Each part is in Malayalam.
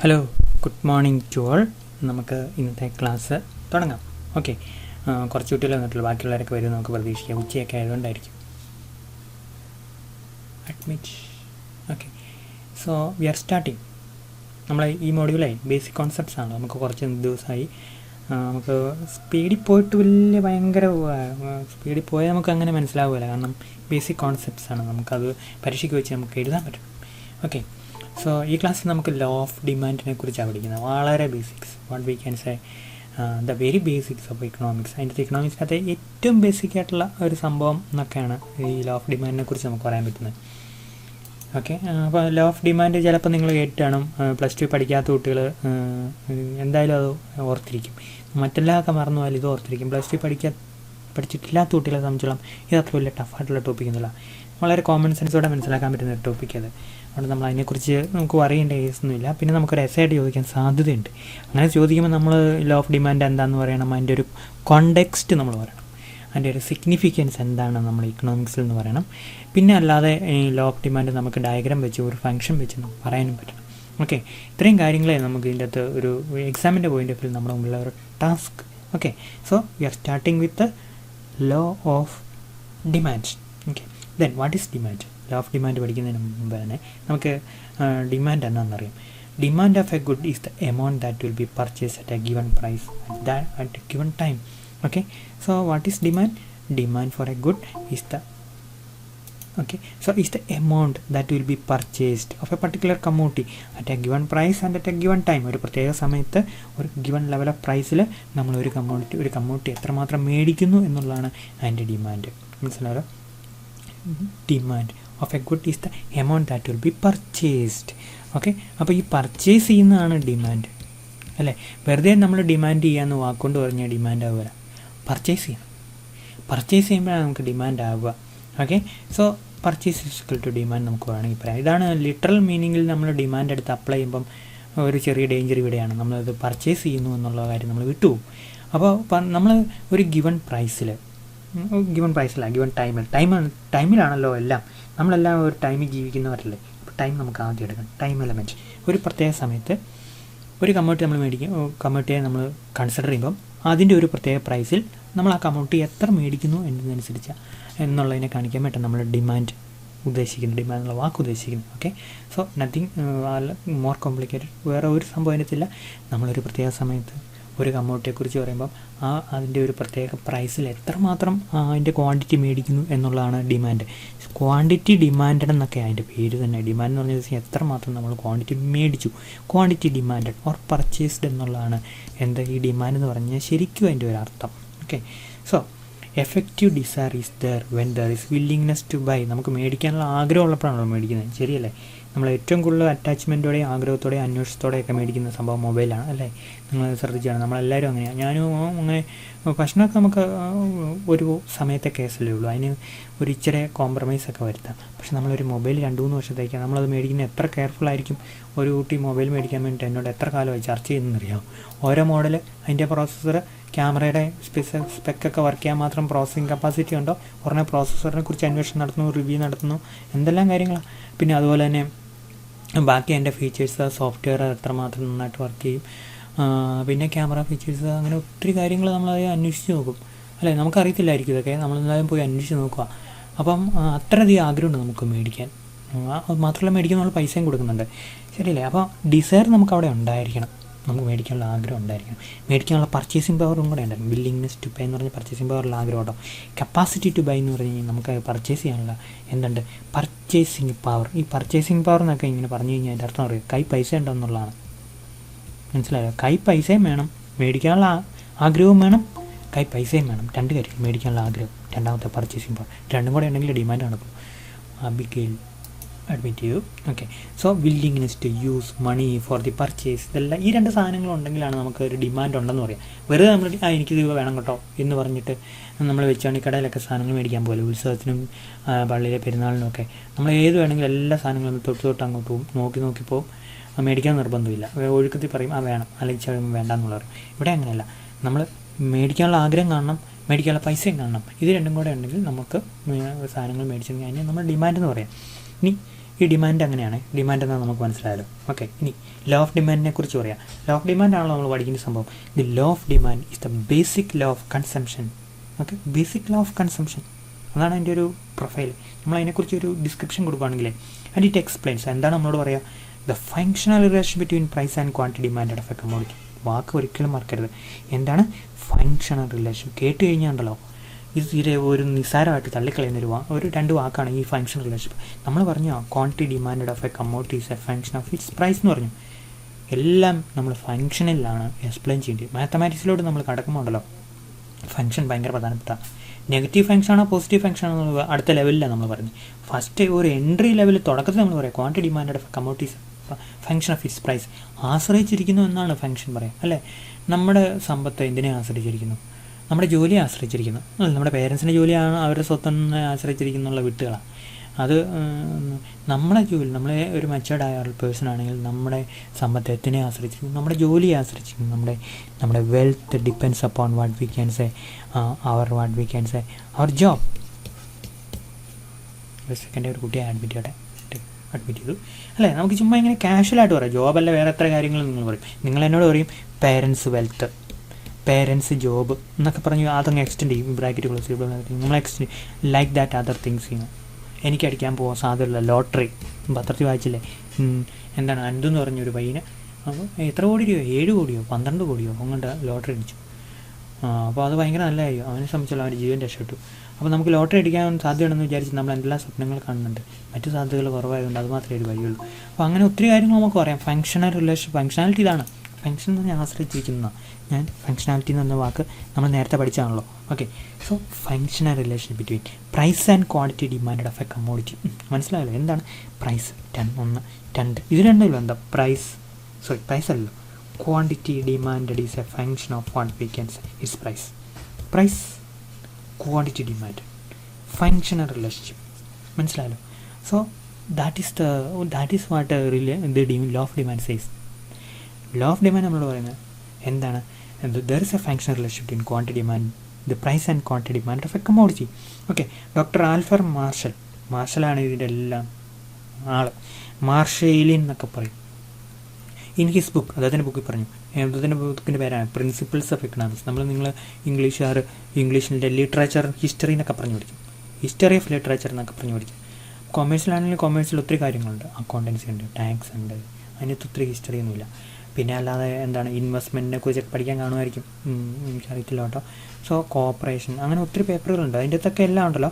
Hello, good morning to all. നമുക്ക് ഇന്നത്തെ ക്ലാസ് തുടങ്ങാം. ഓക്കെ, കുറച്ച് കുട്ടികൾ വന്നിട്ടുള്ളൂ, ബാക്കിയുള്ളവരൊക്കെ വരും നമുക്ക് പ്രതീക്ഷിക്കാം. ഉച്ചയൊക്കെ ആയതുകൊണ്ടായിരിക്കും. Admit. Okay, so we are starting. നമ്മൾ ഈ മോഡ്യൂളായി ബേസിക് കോൺസെപ്റ്റ്സ് ആണ്. നമുക്ക് കുറച്ച് ദിവസമായി നമുക്ക് സ്പീഡിൽ പോയിട്ട് ഭയങ്കര സ്പീഡിൽ പോയാൽ നമുക്ക് അങ്ങനെ മനസ്സിലാവില്ല. കാരണം ബേസിക് കോൺസെപ്റ്റ്സ് ആണ്, നമുക്കത് പരീക്ഷയ്ക്ക് വെച്ച് നമുക്ക് എഴുതാൻ പറ്റും. ഓക്കെ, സോ ഈ ക്ലാസ്സിൽ നമുക്ക് ലോ ഓഫ് ഡിമാൻഡിനെ കുറിച്ചാണ് പഠിക്കുന്നത്. വളരെ basics, what we can say the very basics of economics. അതിൻ്റെ ഇക്കണോമിക്സിനകത്ത് ഏറ്റവും ബേസിക് ആയിട്ടുള്ള ഒരു സംഭവം എന്നൊക്കെയാണ് ഈ ലോ ഓഫ് ഡിമാൻഡിനെ കുറിച്ച് നമുക്ക് പറയാൻ പറ്റുന്നത്. ഓക്കെ, അപ്പോൾ ലോ ഓഫ് ഡിമാൻഡ് ചിലപ്പോൾ നിങ്ങൾ കേട്ടാണ്. +2 പഠിക്കാത്ത കുട്ടികൾ എന്തായാലും അത് ഓർത്തിരിക്കും. മറ്റെല്ലാമൊക്കെ മറന്നു പോയാലും ഇത് ഓർത്തിരിക്കും. +2 പഠിച്ചിട്ടില്ലാത്ത കുട്ടികളെ സംബന്ധിച്ചോളം ഇത് അത്ര വലിയ ടഫായിട്ടുള്ള ടോപ്പിക്കൊന്നുമില്ല. വളരെ കോമൺ സെൻസോടെ മനസ്സിലാക്കാൻ പറ്റുന്ന ഒരു ടോപ്പിക് അത്. അതുകൊണ്ട് നമ്മൾ അതിനെക്കുറിച്ച് നമുക്ക് അറിയേണ്ട കേസൊന്നുമില്ല. പിന്നെ നമുക്കൊരു എസ്സേയായിട്ട് ചോദിക്കാൻ സാധ്യതയുണ്ട്. അങ്ങനെ ചോദിക്കുമ്പോൾ നമ്മൾ ലോ ഓഫ് ഡിമാൻഡ് എന്താണെന്ന് പറയണം, അതിൻ്റെ ഒരു കോണ്ടെക്സ്റ്റ് നമ്മൾ പറയണം, അതിൻ്റെ ഒരു സിഗ്നിഫിക്കൻസ് എന്താണ് നമ്മൾ ഇക്കണോമിക്സിൽ എന്ന് പറയണം. പിന്നെ അല്ലാതെ ഈ ലോ ഓഫ് ഡിമാൻഡ് നമുക്ക് ഡയഗ്രാം വെച്ച് ഒരു ഫംഗ്ഷൻ വെച്ച് നമുക്ക് പറയാനും പറ്റണം. ഓക്കെ, ഇത്രയും കാര്യങ്ങളെ നമുക്ക് ഇതിൻ്റെ അകത്ത് ഒരു എക്സാമിൻ്റെ പോയിൻ്റ് ഓഫ് വ്യൂ നമ്മുടെ മുമ്പിലുള്ള ഒരു task. Okay, so we are starting with law of demand. Okay, then what is demand? Law of demand പഠിക്കുന്നതിന് മുമ്പ് തന്നെ നമുക്ക് ഡിമാൻഡ് എന്താണെന്നറിയാം. Demand of a good is the amount that will be purchase at a given price at a given time. Okay, so what is demand? Demand for a good is the is the amount that will be purchased of a particular commodity at a given price and at a given time. ഒരു പ്രത്യേക സമയത്ത് ഒരു ഗിവൺ ലെവൽ ഓഫ് പ്രൈസിൽ നമ്മൾ ഒരു കമ്മോഡിറ്റി എത്രമാത്രം മേടിക്കുന്നു എന്നുള്ളതാണ് അതിൻ്റെ ഡിമാൻഡ്. മനസ്സിലായോ? Demand of a good is the amount that will be purchased. Okay, അപ്പോൾ ഈ പർച്ചേസ് ചെയ്യുന്നതാണ് ഡിമാൻഡ് അല്ലേ? വെറുതെ നമ്മൾ ഡിമാൻഡ് ചെയ്യാമെന്ന് വാക്കുകൊണ്ട് പറഞ്ഞാൽ ഡിമാൻഡ് ആവുക. പർച്ചേസ് ചെയ്യുമ്പോഴാണ് നമുക്ക് ഡിമാൻഡ് ആവുക. Okay, so purchase equal to demand നമുക്ക് വേണമെങ്കിൽ പറയാം. ഇതാണ് ലിറ്ററൽ മീനിങ്ങിൽ നമ്മൾ ഡിമാൻഡ് എടുത്ത് അപ്ലൈ ചെയ്യുമ്പം ഒരു ചെറിയ ഡേഞ്ചർ ഇവിടെയാണ്. നമ്മളത് പർച്ചേസ് ചെയ്യുന്നു എന്നുള്ള കാര്യം നമ്മൾ വിട്ടുപോകും. അപ്പോൾ നമ്മൾ ഒരു ഗിവൺ ടൈമിലാണല്ലോ എല്ലാം. നമ്മളെല്ലാം ഒരു ടൈമിൽ ജീവിക്കുന്നവരല്ലേ. അപ്പോൾ ടൈം നമുക്ക് ആദ്യം എടുക്കണം. Time element. ഒരു പ്രത്യേക സമയത്ത് ഒരു കമ്മോഡിറ്റി നമ്മൾ കമ്മോഡിറ്റിയെ നമ്മൾ കൺസിഡർ ചെയ്യുമ്പം അതിൻ്റെ ഒരു പ്രത്യേക പ്രൈസിൽ നമ്മൾ ആ കമ്മോഡിറ്റി എത്ര മേടിക്കുന്നു എന്നതനുസരിച്ച് എന്നുള്ളതിനെ കാണിക്കാൻ പറ്റും നമ്മൾ ഡിമാൻഡ് എന്നുള്ള വാക്ക് ഉദ്ദേശിക്കുന്നു. Okay, so nothing more complicated. വേറെ ഒരു സംഭവം അതിനകത്തില്ല. നമ്മളൊരു പ്രത്യേക സമയത്ത് ഒരു കമ്മോഡിറ്റിയെക്കുറിച്ച് പറയുമ്പം അതിൻ്റെ ഒരു പ്രത്യേക പ്രൈസിൽ എത്രമാത്രം അതിൻ്റെ ക്വാണ്ടിറ്റി മേടിക്കുന്നു എന്നുള്ളതാണ് ഡിമാൻഡ്. ക്വാണ്ടിറ്റി ഡിമാൻഡഡ് എന്നൊക്കെ അതിൻ്റെ പേര് തന്നെ. ഡിമാൻഡ് എന്ന് പറഞ്ഞ ദിവസം എത്രമാത്രം നമ്മൾ ക്വാണ്ടിറ്റി മേടിച്ചു, ക്വാണ്ടിറ്റി ഡിമാൻഡഡ് ഓർ പർച്ചേസ്ഡ് എന്നുള്ളതാണ് ഈ ഡിമാൻഡ് എന്ന് പറഞ്ഞാൽ ശരിക്കും അതിൻ്റെ ഒരു അർത്ഥം. Okay, so effective desire is there when there is willingness to buy. നമുക്ക് മേടിക്കാനുള്ള ആഗ്രഹം ഉള്ളപ്പോഴാണല്ലോ മേടിക്കുന്നത്, ശരിയല്ലേ? നമ്മൾ ഏറ്റവും കൂടുതൽ അറ്റാച്ച്മെൻറ്റോടെയും ആഗ്രഹത്തോടെയും അന്വേഷണത്തോടെയൊക്കെ മേടിക്കുന്ന സംഭവം മൊബൈലാണ് അല്ലേ? നിങ്ങൾ ശ്രദ്ധിച്ചാണ്, നമ്മളെല്ലാവരും അങ്ങനെയാണ്. ഞാനും അങ്ങനെ ഭക്ഷണമൊക്കെ നമുക്ക് ഒരു സമയത്തെ കേസല്ലേ ഉള്ളൂ, അതിന് ഒരു ഇച്ചിരി കോംപ്രമൈസൊക്കെ വരുത്താം. പക്ഷെ നമ്മളൊരു മൊബൈൽ 2-3 വർഷത്തേക്കാണ് നമ്മളത് മേടിക്കുന്നത്. എത്ര കെയർഫുള്ളായിരിക്കും. ഒരു കുട്ടി മൊബൈൽ മേടിക്കാൻ വേണ്ടിയിട്ട് എന്നോട് എത്ര കാലമായി ചർച്ച ചെയ്യുന്നറിയാം. ഓരോ മോഡൽ, അതിൻ്റെ പ്രോസസ്സർ, ക്യാമറയുടെ സ്പെക്കൊക്കെ വർക്ക് ചെയ്യാൻ മാത്രം പ്രോസസ്സിങ് കപ്പാസിറ്റി ഉണ്ടോ, ഉടനെ പ്രോസസ്സറിനെ കുറിച്ച് അന്വേഷണം നടത്തുന്നു, റിവ്യൂ നടത്തുന്നു, എന്തെല്ലാം കാര്യങ്ങളാണ്. പിന്നെ അതുപോലെ തന്നെ ബാക്കി അതിൻ്റെ ഫീച്ചേഴ്സ്, സോഫ്റ്റ്വെയർ എത്രമാത്രം നന്നായിട്ട് വർക്ക് ചെയ്യും, പിന്നെ ക്യാമറ ഫീച്ചേഴ്സ്, അങ്ങനെ ഒത്തിരി കാര്യങ്ങൾ നമ്മളത് അന്വേഷിച്ച് നോക്കും അല്ലേ? നമുക്കറിയത്തില്ലായിരിക്കും ഇതൊക്കെ, നമ്മളെന്തായാലും പോയി അന്വേഷിച്ച് നോക്കുക. അപ്പം അത്രയധികം ആഗ്രഹമുണ്ട് നമുക്ക് മേടിക്കാൻ. മാത്രമല്ല മേടിക്കാൻ നമ്മൾ പൈസയും കൊടുക്കുന്നുണ്ട്, ശരിയല്ലേ? അപ്പോൾ ഡിസയർ നമുക്ക് അവിടെ ഉണ്ടായിരിക്കണം, നമുക്ക് മേടിക്കാനുള്ള ആഗ്രഹം ഉണ്ടായിരിക്കണം. മേടിക്കാനുള്ള പർച്ചേസിങ് പവറും കൂടെ ഉണ്ടായിരിക്കും. വില്ലിങ്നെസ് ടു പേ എന്ന് പറഞ്ഞാൽ പർച്ചേസിങ് പവറുള്ള ആഗ്രഹം കേട്ടോ. കപ്പാസിറ്റി ടു ബൈ എന്ന് പറഞ്ഞു കഴിഞ്ഞാൽ നമുക്ക് പർച്ചേസ് ചെയ്യാനുള്ള എന്തുണ്ട്, പർച്ചേസിങ് പവർ. ഈ പർച്ചേസിങ് പവർ എന്നൊക്കെ ഇങ്ങനെ പറഞ്ഞു കഴിഞ്ഞാൽ അതിൻ്റെ അർത്ഥം അറിയാം, കൈ പൈസ ഉണ്ടെന്നുള്ളതാണ്. മനസ്സിലായോ? കൈ പൈസയും വേണം, മേടിക്കാനുള്ള ആഗ്രഹവും വേണം, കൈ പൈസയും വേണം. രണ്ട് കാര്യം, മേടിക്കാനുള്ള ആഗ്രഹം, രണ്ടാമത്തെ പർച്ചേസിങ് പവർ, രണ്ടും കൂടെ ഉണ്ടെങ്കിൽ ഡിമാൻഡ് നടക്കും. അബിഗെയിൽ അഡ്മിറ്റ് ചെയ്തു. Okay, so willingness to use money for the purchase, ഇതെല്ലാം ഈ രണ്ട് സാധനങ്ങളുണ്ടെങ്കിലാണ് നമുക്ക് ഒരു ഡിമാൻഡ് ഉണ്ടെന്ന് പറയാം. വെറുതെ നമ്മൾ എനിക്കിത് വേണം കേട്ടോ എന്ന് പറഞ്ഞിട്ട് നമ്മൾ വെച്ചാണിക്കടയിലൊക്കെ സാധനങ്ങൾ മേടിക്കാൻ പോലെ, ഉത്സവത്തിനും പള്ളിയിലെ പെരുന്നാളിനുമൊക്കെ നമ്മൾ ഏത് വേണമെങ്കിലും എല്ലാ സാധനങ്ങളും തൊട്ട് അങ്ങോട്ട് പോകും, നോക്കി പോകും. മേടിക്കാൻ നിർബന്ധമില്ല, ഒഴുക്കത്തിൽ പറയും വേണം, അല്ലെങ്കിൽ വേണ്ട എന്നുള്ള പറയും. ഇവിടെ അങ്ങനെയല്ല, നമ്മൾ മേടിക്കാനുള്ള ആഗ്രഹം കാണണം, മേടിക്കാനുള്ള പൈസയും കാണണം. ഇത് രണ്ടും കൂടെ ഉണ്ടെങ്കിൽ നമുക്ക് സാധനങ്ങൾ മേടിച്ചെങ്കിൽ അതിനെ നമ്മൾ ഡിമാൻഡ് എന്ന് പറയാം. ഇനി ഈ ഡിമാൻഡ് അങ്ങനെയാണ്. ഡിമാൻഡ് എന്നാൽ നമുക്ക് മനസ്സിലായല്ലോ. ഓക്കെ, ഇനി ലോ ഓഫ് ഡിമാൻഡിനെ കുറിച്ച് പറയാം. ലോ ഓഫ് ഡിമാൻഡ് ആണല്ലോ നമ്മൾ പഠിക്കുന്ന സംഭവം. The law of demand is the basic law of consumption. Okay, basic law of consumption അതാണ് അതിൻ്റെ ഒരു പ്രൊഫൈൽ. നമ്മൾ അതിനെക്കുറിച്ച് ഒരു ഡിസ്ക്രിപ്ഷൻ കൊടുക്കുകയാണെങ്കിൽ ആൻഡ് ഇറ്റ് എക്സ്പ്ലെയിൻസ് എന്താണ് നമ്മളോട് പറയുക, the functional relation between price and quantity demand of a commodity. വാക്ക് ഒരിക്കലും മറക്കരുത്. എന്താണ് ഫങ്ഷണൽ റിലേഷൻ? കേട്ട് കഴിഞ്ഞാൽ ഉണ്ടല്ലോ ഇതിലെ ഒരു നിസ്സാരമായിട്ട് തള്ളിക്കളയുന്നൊരു ഒരു രണ്ട് വാക്കാണ് ഈ ഫങ്ഷണൽ റിലേഷൻ. നമ്മൾ പറഞ്ഞു quantity demand of a commodity is a function of its price എന്ന് പറഞ്ഞു. എല്ലാം നമ്മൾ ഫങ്ഷനിലാണ് എക്സ്പ്ലെയിൻ ചെയ്യേണ്ടത്. മാത്തമാറ്റിക്സിലോട്ട് നമ്മൾ കടക്കുമ്പോൾ ഉണ്ടല്ലോ ഫങ്ഷൻ ഭയങ്കര പ്രധാനപ്പെട്ട. നെഗറ്റീവ് ഫങ്ഷൻ ആണോ പോസിറ്റീവ് ഫങ്ഷൻ ആണോ അടുത്ത ലെവലിലാണ് നമ്മൾ പറയുന്നത്. ഫസ്റ്റ് ഒരു എൻട്രി ലെവലിൽ തുടക്കത്തിൽ നമ്മൾ പറയാം quantity demand of commodities function of its price. ആശ്രയിച്ചിരിക്കുന്നു എന്നാണ് ഫങ്ഷൻ പറയാം അല്ലേ. നമ്മുടെ സമ്പത്ത് എന്തിനെ ആശ്രയിച്ചിരിക്കുന്നു? നമ്മുടെ ജോലിയെ ആശ്രയിച്ചിരിക്കുന്നു. നമ്മുടെ പേരൻസിൻ്റെ ജോലിയാണ് അവരുടെ സ്വത്തിനെ ആശ്രയിച്ചിരിക്കുന്നുള്ള വിട്ടുകളാണ്. അത് നമ്മളെ ജോലി, നമ്മളെ ഒരു മെച്ചേർഡായ പേഴ്സൺ ആണെങ്കിൽ നമ്മുടെ സമ്പത്തിനെ ആശ്രയിച്ചിരിക്കുന്നു, നമ്മുടെ ജോലിയെ ആശ്രയിച്ചിരിക്കുന്നു. നമ്മുടെ wealth depends upon what we can say our job. ഒരു സെക്കൻഡ്, ഒരു കുട്ടിയെ അഡ്മിറ്റ് ചെയ്തു അല്ലേ. നമുക്ക് ചുമ്മാ ഇങ്ങനെ കാഷ്വലായിട്ട് പറയാം. ജോബല്ല വേറെ എത്ര കാര്യങ്ങൾ നിങ്ങൾ പറയും. നിങ്ങൾ എന്നോട് പറയും പേരൻസ് വെൽത്ത്, പേരൻസ് ജോബ് എന്നൊക്കെ പറഞ്ഞു അതങ്ങ് എക്സ്റ്റെൻഡ് ചെയ്യും. ബ്രാക്കറ്റ് ക്ലോസ് ചെയ്യും. നമ്മൾ extend like that other things ചെയ്യുന്നു. എനിക്ക് അടിക്കാൻ പോകാൻ സാധ്യതയില്ല. ലോട്ടറി പത്രത്തിൽ വായിച്ചില്ലേ, എന്താണ് അൻഡെന്ന് പറഞ്ഞൊരു പയ്യന് അപ്പോൾ എത്ര കോടി രൂപയോ 7 കോടിയോ 12 കോടിയോ അങ്ങോട്ട് ലോട്ടറി അടിച്ചു. അപ്പോൾ അത് ഭയങ്കര നല്ല കാര്യം. അവനെ സംബന്ധിച്ചുള്ള അവൻ്റെ ജീവൻ രക്ഷപ്പെട്ടു. അപ്പോൾ നമുക്ക് ലോട്ടറി അടിക്കാൻ സാധ്യതയുണ്ടെന്ന് വിചാരിച്ച് നമ്മൾ എന്തെല്ലാം സ്വപ്നങ്ങൾ കാണുന്നുണ്ട്. മറ്റു സാധ്യതകൾ കുറവായതുകൊണ്ട് അത് മാത്രമേ ഒരു വഴിയുള്ളൂ. അപ്പോൾ അങ്ങനെ ഒത്തിരി കാര്യങ്ങൾ നമുക്ക് പറയാം. ഫങ്ഷണൽ റിലേഷൻ, ഫങ്ഷനാലിറ്റി ഇതാണ്. ഫങ്ഷൻ എന്ന് പറഞ്ഞാൽ ആശ്രയിച്ചിരിക്കുന്നതാണ്. ഞാൻ ഫങ്ഷനാലിറ്റി എന്ന് പറഞ്ഞ വാക്ക് നമ്മൾ നേരത്തെ പഠിച്ചാണല്ലോ. Okay, so functional relation between price and quantity demand of a commodity. മനസ്സിലായല്ലോ എന്താണ് പ്രൈസ്? 2 ഇത് രണ്ടും എന്താ പ്രൈസ് അല്ലല്ലോ, quantity demand is a function of what we can say is price quantity demand functional relationship. മനസ്സിലായല്ലോ. So that is what law of demand says. Law of demand നമ്മളോട് പറയുന്നത് എന്താണ്? There is a functional relation between quantity demand the price and quantity demand of a commodity. Okay, doctor ആൽഫർ മാർഷലാണ് ഇതിൻ്റെ എല്ലാം ആള്. മാർഷേലിൻ എന്നൊക്കെ പറയും. ഇൻ ഹിസ് ബുക്ക്, അദ്ദേഹത്തിൻ്റെ ബുക്കിൽ പറഞ്ഞു. അദ്ദേഹത്തിൻ്റെ ബുക്കിൻ്റെ പേരാണ് പ്രിൻസിപ്പിൾസ് ഓഫ് എക്കണോമിക്സ്. നിങ്ങൾ ഇംഗ്ലീഷിൻ്റെ ലിറ്ററേച്ചർ ഹിസ്റ്ററി എന്നൊക്കെ പറഞ്ഞു പഠിക്കും. ഹിസ്റ്ററി ഓഫ് ലിറ്ററേച്ചർ എന്നൊക്കെ പറഞ്ഞു പഠിക്കും. കൊമേഴ്സിലാണെങ്കിൽ കൊമേഴ്സിൽ ഒത്തിരി കാര്യങ്ങളുണ്ട്. അക്കൗണ്ടൻസി ഉണ്ട്, ടാക്സ് ഉണ്ട്, അതിനകത്ത് ഒത്തിരി ഹിസ്റ്ററി ഒന്നുമില്ല. പിന്നെ അല്ലാതെ എന്താണ് ഇൻവെസ്റ്റ്മെൻറ്റിനെ കുറിച്ചൊക്കെ പഠിക്കാൻ കാണുമായിരിക്കും, എനിക്കറിയത്തില്ല കേട്ടോ. സോ കോപ്പറേഷൻ, അങ്ങനെ ഒത്തിരി പേപ്പറുകളുണ്ട്. അതിൻ്റെ അകത്തൊക്കെ എല്ലാം ഉണ്ടല്ലോ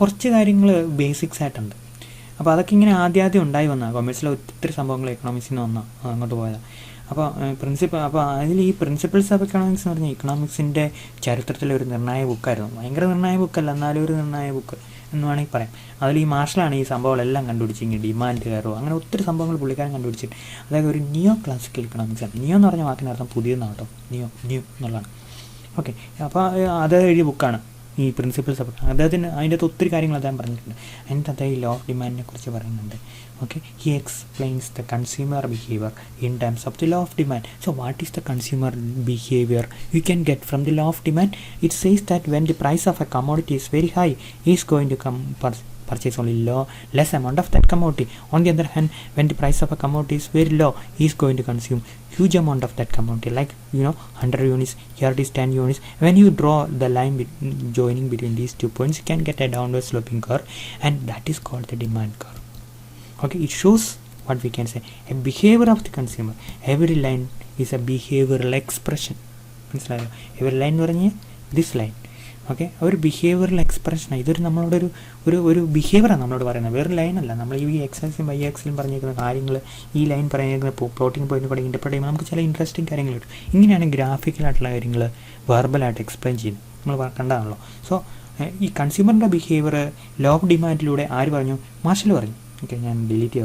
കുറച്ച് കാര്യങ്ങൾ ബേസിക്സ് ആയിട്ടുണ്ട്. അപ്പോൾ അതൊക്കെ ഇങ്ങനെ ആദ്യം ഉണ്ടായി വന്നതാണ്. കൊമേഴ്സിലെ ഒത്തിരി സംഭവങ്ങൾ എക്കണോമിക്സിൽ നിന്ന് വന്നാൽ അങ്ങോട്ട് പോയതാണ്. അപ്പോൾ അതിൽ ഈ പ്രിൻസിപ്പിൾസ് ഓഫ് എക്കണോമിക്സ് എന്ന് പറഞ്ഞാൽ ഇക്കണോമിക്സിൻ്റെ ചരിത്രത്തിലെ ഒരു നിർണായക ബുക്കായിരുന്നു. ഭയങ്കര നിർണായക ബുക്കല്ല, എന്നാലും ഒരു നിർണായക ബുക്ക് എന്ന് വേണമെങ്കിൽ പറയാം. അതിൽ ഈ മാർഷലാണ് ഈ സംഭവങ്ങളെല്ലാം കണ്ടുപിടിച്ച് ഇങ്ങനെ ഡിമാൻഡ് കയറോ അങ്ങനെ ഒത്തിരി സംഭവങ്ങൾ പുള്ളിക്കാരൻ കണ്ടുപിടിച്ചിട്ട്. അതായത് ഒരു നിയോ ക്ലാസിക്കൽ ഇക്കണോമിക്സ് ആണ്. നിയോ എന്ന് പറഞ്ഞ വാക്കിനർത്ഥം പുതിയെന്നാണ് കേട്ടോ, ന്യൂ എന്നുള്ളതാണ്. ഓക്കെ, അപ്പോൾ അത് എഴുതിയ ബുക്കാണ് ഈ പ്രിൻസിപ്പിൾസ് ഓഫ്. അദ്ദേഹത്തിന് അതിൻ്റെ അകത്ത് ഒത്തിരി കാര്യങ്ങൾ അദ്ദേഹം പറഞ്ഞിട്ടുണ്ട്. അതിൻ്റെ അദ്ദേഹം ഈ ലോ ഓഫ് ഡിമാൻഡിനെ കുറിച്ച് പറയുന്നുണ്ട്. Okay, he explains the consumer behavior in terms of the law of demand. So what is the consumer behavior you can get from the law of demand? It says that when the price of a commodity is very high, he is going to purchase only less amount of that commodity. On the other hand, when the price of a commodity is very low, he is going to consume huge amount of that commodity, like 100 units, here it is 10 units. When you draw the line joining between these 2 points, you can get a downward sloping curve, and that is called the demand curve. Okay, it shows what we can say a behavior of the consumer. Every line is a behavioral expression. മനസ്സിലായോ? every line എന്ന് പറഞ്ഞാൽ this line. ഓക്കെ, ഒരു ബിഹേവിയറൽ എക്സ്പ്രഷനാണ്. ഇതൊരു നമ്മളോട് ഒരു ബിഹേവിയറാണ് നമ്മളോട് പറയുന്നത്, വേറെ ലൈനല്ല. നമ്മൾ ഈ എക്സൈസും വൈ എക്സിലും പറഞ്ഞിരിക്കുന്ന കാര്യങ്ങൾ ഈ ലൈൻ പറഞ്ഞിരിക്കുന്ന പ്ലോട്ടിംഗ് പോയിന്റ് കൂടെ ഇൻ്റർപ്രറ്റ് ചെയ്യുമ്പോൾ നമുക്ക് ചില ഇൻട്രസ്റ്റിംഗ് കാര്യങ്ങൾ കിട്ടും. ഇങ്ങനെയാണ് ഗ്രാഫിക്കലായിട്ടുള്ള കാര്യങ്ങൾ വെർബലായിട്ട് എക്സ്പ്ലെയിൻ ചെയ്യുന്നത്. നമ്മൾ കണ്ടതാണല്ലോ. സോ ഈ കൺസ്യൂമറിൻ്റെ ബിഹേവിയർ ലോ ഓഫ് ഡിമാൻഡിലൂടെ ആര് പറഞ്ഞു? മാർഷൽ പറഞ്ഞു. ഓക്കെ, ഞാൻ ഡിലീറ്റ്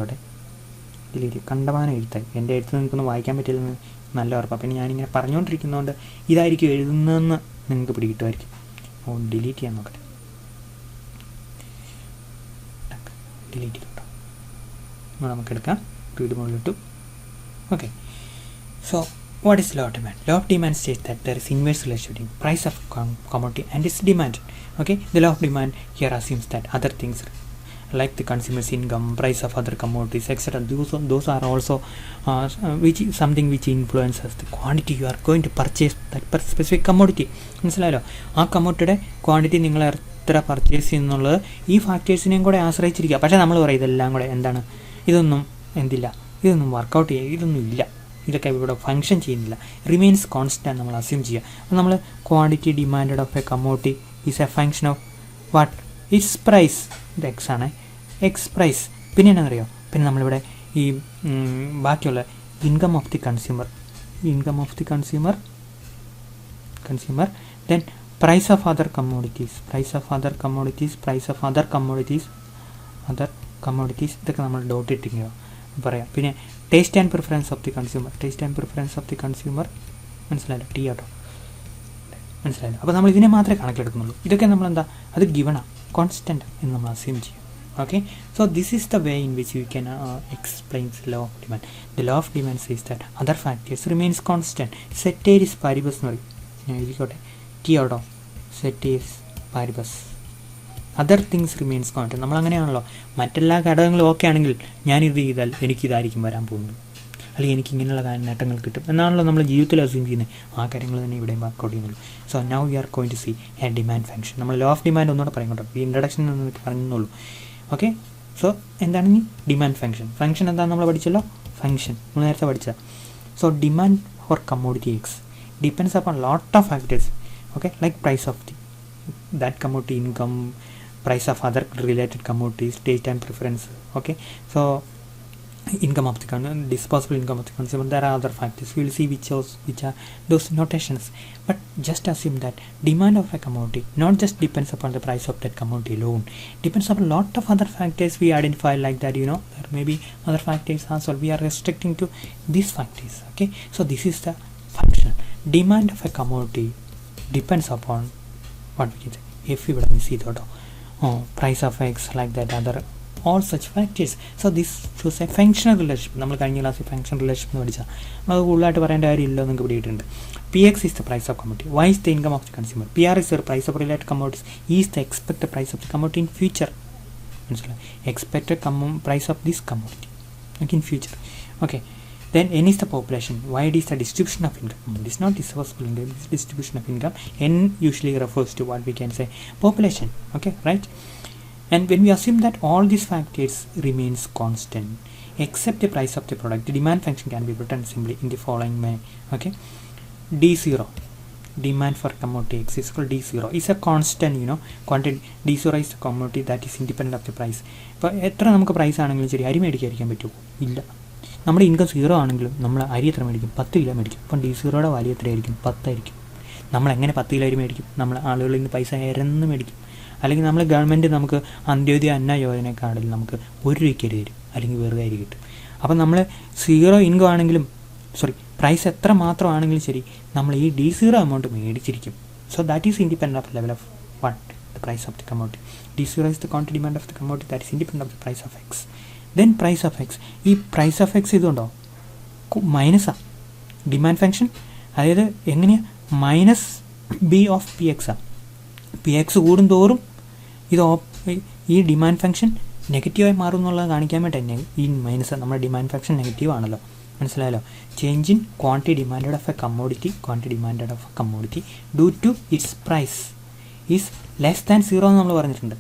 കണ്ടമാനം എഴുത്തായി. എൻ്റെ എഴുത്ത് നിങ്ങൾക്കൊന്നും വായിക്കാൻ പറ്റില്ലെന്ന് നല്ല ഉറപ്പാണ്. പിന്നെ ഞാനിങ്ങനെ പറഞ്ഞുകൊണ്ടിരിക്കുന്നതുകൊണ്ട് ഇതായിരിക്കും എഴുതുന്നതെന്ന് നിങ്ങൾക്ക് പിടികിട്ടുമായിരിക്കും. ഡിലീറ്റ് ചെയ്യാൻ നോക്കട്ടെ. ഡിലീറ്റ് ചെയ്തോ. നമുക്കെടുക്കാം. റീഡ് മോഡിലിട്ടു. Okay, so what is law of demand? Law of demand states that there is inverse relation between price of commodity and its demand. Okay, the law of demand here assumes that other things like the consumer's income, price of other commodities, etc. Those are also which something which influences the quantity you are going to purchase that specific commodity. മനസ്സിലായല്ലോ? ആ കമ്മോഡിറ്റിയുടെ ക്വാണ്ടിറ്റി നിങ്ങൾ എത്ര പർച്ചേസ് ചെയ്യുന്നുള്ളത് ഈ ഫാക്ടേഴ്സിനെയും കൂടെ ആശ്രയിച്ചിരിക്കുക. പക്ഷേ നമ്മൾ പറയും ഇതെല്ലാം കൂടെ എന്താണ്, ഇതൊന്നും ഇതൊന്നും വർക്കൗട്ട് ചെയ്യുക, ഇതൊന്നും ഇല്ല, ഇതൊക്കെ ഇവിടെ ഫങ്ഷൻ ചെയ്യുന്നില്ല, റിമെയിൻസ് കോൺസ്റ്റൻറ്റ് നമ്മൾ അസ്യൂം ചെയ്യുക. അപ്പോൾ നമ്മൾ quantity demanded of a commodity is a function of what? Its price. ഇത് എക്സ് ആണ്, എക്സ് പ്രൈസ്. പിന്നെ എന്നറിയോ, പിന്നെ നമ്മളിവിടെ ഈ ബാക്കിയുള്ള income of the consumer, then price of other commodities, ഇതൊക്കെ നമ്മൾ ഡോട്ട് ഇട്ടിരിക്കുക പറയാം. പിന്നെ taste and preference of the consumer, മനസ്സിലായല്ലോ? ടി ആട്ടോ, മനസ്സിലായല്ലോ? അപ്പോൾ നമ്മൾ ഇതിനെ മാത്രമേ കണക്കിലെടുക്കുന്നുള്ളൂ. ഇതൊക്കെ നമ്മളെന്താ, അത് ഗിവണാണ്, കോൺസ്റ്റൻ്റ് എന്ന് നമ്മൾ അസ്യൂം ചെയ്യും. Okay, so this is the way in which we can explain the law of demand. The law of demand says that other factors remains constant. Ceteris paribus എന്ന് പറയും. ഞാൻ എഴുതിക്കോട്ടെ, ടി ആട്ടോ, ceteris paribus. Other things remains constant. നമ്മളങ്ങനെയാണല്ലോ, മറ്റെല്ലാ ഘടകങ്ങളും ഓക്കെ ആണെങ്കിൽ ഞാനിത് ചെയ്താൽ എനിക്കിതായിരിക്കും വരാൻ പോകുന്നത്, അല്ലെങ്കിൽ എനിക്ക് ഇങ്ങനെയുള്ള നേട്ടങ്ങൾ കിട്ടും എന്നാണല്ലോ നമ്മൾ ജീവിതത്തിൽ അസ്യൂം ചെയ്യുന്നത്. ആ കാര്യങ്ങൾ തന്നെ ഇവിടെയും വർക്കൗട്ട് ചെയ്യുന്നുള്ളൂ. So now we are going to see a demand function. നമ്മൾ ലോ ഓഫ് ഡിമാൻഡ് ഒന്നുകൂടെ പറയും കേട്ടോ, ഈ ഇൻട്രഡക്ഷൻ എന്ന് പറഞ്ഞുള്ളൂ. ഓക്കെ, സോ എന്താണ് ഈ ഡിമാൻഡ് ഫംഗ്ഷൻ എന്താണെന്ന് നമ്മൾ പഠിച്ചല്ലോ, ഫംഗ്ഷൻ നമ്മൾ നേരത്തെ പഠിച്ച. So demand for commodity X depends upon lot of factors. Okay, like price of that commodity, income, price of other related commodities, taste and preference. Okay, so income of the disposable income of the consumer. There are other factors, we will see which are those notations. But just assume that demand of a commodity not just depends upon the price of that commodity alone, depends upon a lot of other factors we identify, like that, you know, there may be other factors as well. We are restricting to these factors. Okay, so this is the function. Demand of a commodity depends upon what we can say, if we would see that price of x, like that, other all such factors. So this shows a functional relationship. നമ്മൾ കഴിഞ്ഞ ക്ലാസ്സിൽ ഫംഗ്ഷൻ റിലേഷൻ എന്ന് പഠിച്ചാൽ അത് കൂടുതലായിട്ട് പറയേണ്ട കാര്യമില്ല, നിങ്ങൾക്ക് പിടിയിട്ടുണ്ട്. P x is the price of commodity, Y is the income of the consumer, P r is the price of related commodities, is the expected price of the commodity in future. മനസ്സിലായി? Expected price of this commodity in future. Okay, then n is the population, y is the distribution of income. It is not disposable income, it is distribution of income. N usually refers to what we can say population. Okay, right? And when we assume that all these factors remains constant except the price of the product, the demand function can be written simply in the following way. Okay, d0, demand for commodity x is equal d0 is a constant, you know, quantity. d0 is the commodity that is independent of the price. ഇപ്പോൾ എത്ര നമുക്ക് പ്രൈസ് ആണെങ്കിലും ശരി അരി മേടിക്കാതിരിക്കാൻ പറ്റുമോ? ഇല്ല. നമ്മുടെ ഇൻകം 0 ആണെങ്കിലും നമ്മൾ അരി എത്ര മേടിക്കും? 10 കിലോ മേടിക്കും. അപ്പം d0യുടെ വാല്യൂ എത്രയായിരിക്കും? 10 ആയിരിക്കും. നമ്മളെങ്ങനെ 10 കിലോ അരി മേടിക്കും? നമ്മൾ ആളുകളിൽ നിന്ന് പൈസ ഇരന്ന് മേടിക്കും. അല്ലെങ്കിൽ നമ്മൾ ഗവൺമെൻറ് നമുക്ക് അന്ത്യോദയ അന്ന യോജന കാർഡിൽ നമുക്ക് 1 രൂപയ്ക്ക് അരി തരും, അല്ലെങ്കിൽ വെറുതെ അരി കിട്ടും. അപ്പം നമ്മൾ 0 ഇൻകം ആണെങ്കിലും പ്രൈസ് എത്ര മാത്രമാണെങ്കിലും ശരി നമ്മൾ ഈ d0 എമൗണ്ട് മേടിച്ചിരിക്കും. So that is independent of level of what? The price of the commodity. d0 is the quantity demand of the commodity that is independent of the price of x. Then price of x, ഈ പ്രൈസ് ഓഫ് എക്സ് ഇതുണ്ടോ മൈനസാണ് ഡിമാൻഡ് ഫംഗ്ഷൻ. അതായത് എങ്ങനെയാണ്? Minus B of P X ആണ്. പി എക്സ് കൂടുന്തോറും ഇത് ഈ ഡിമാൻഡ് ഫംഗ്ഷൻ നെഗറ്റീവായി മാറും എന്നുള്ളത് കാണിക്കാൻ വേണ്ടി ഈ മൈനസ്, നമ്മുടെ ഡിമാൻഡ് ഫംഗ്ഷൻ നെഗറ്റീവ് ആണല്ലോ, മനസ്സിലായല്ലോ? Change in quantity demanded of a commodity due to its price is less than 0 എന്ന് നമ്മൾ പറഞ്ഞിട്ടുണ്ട്.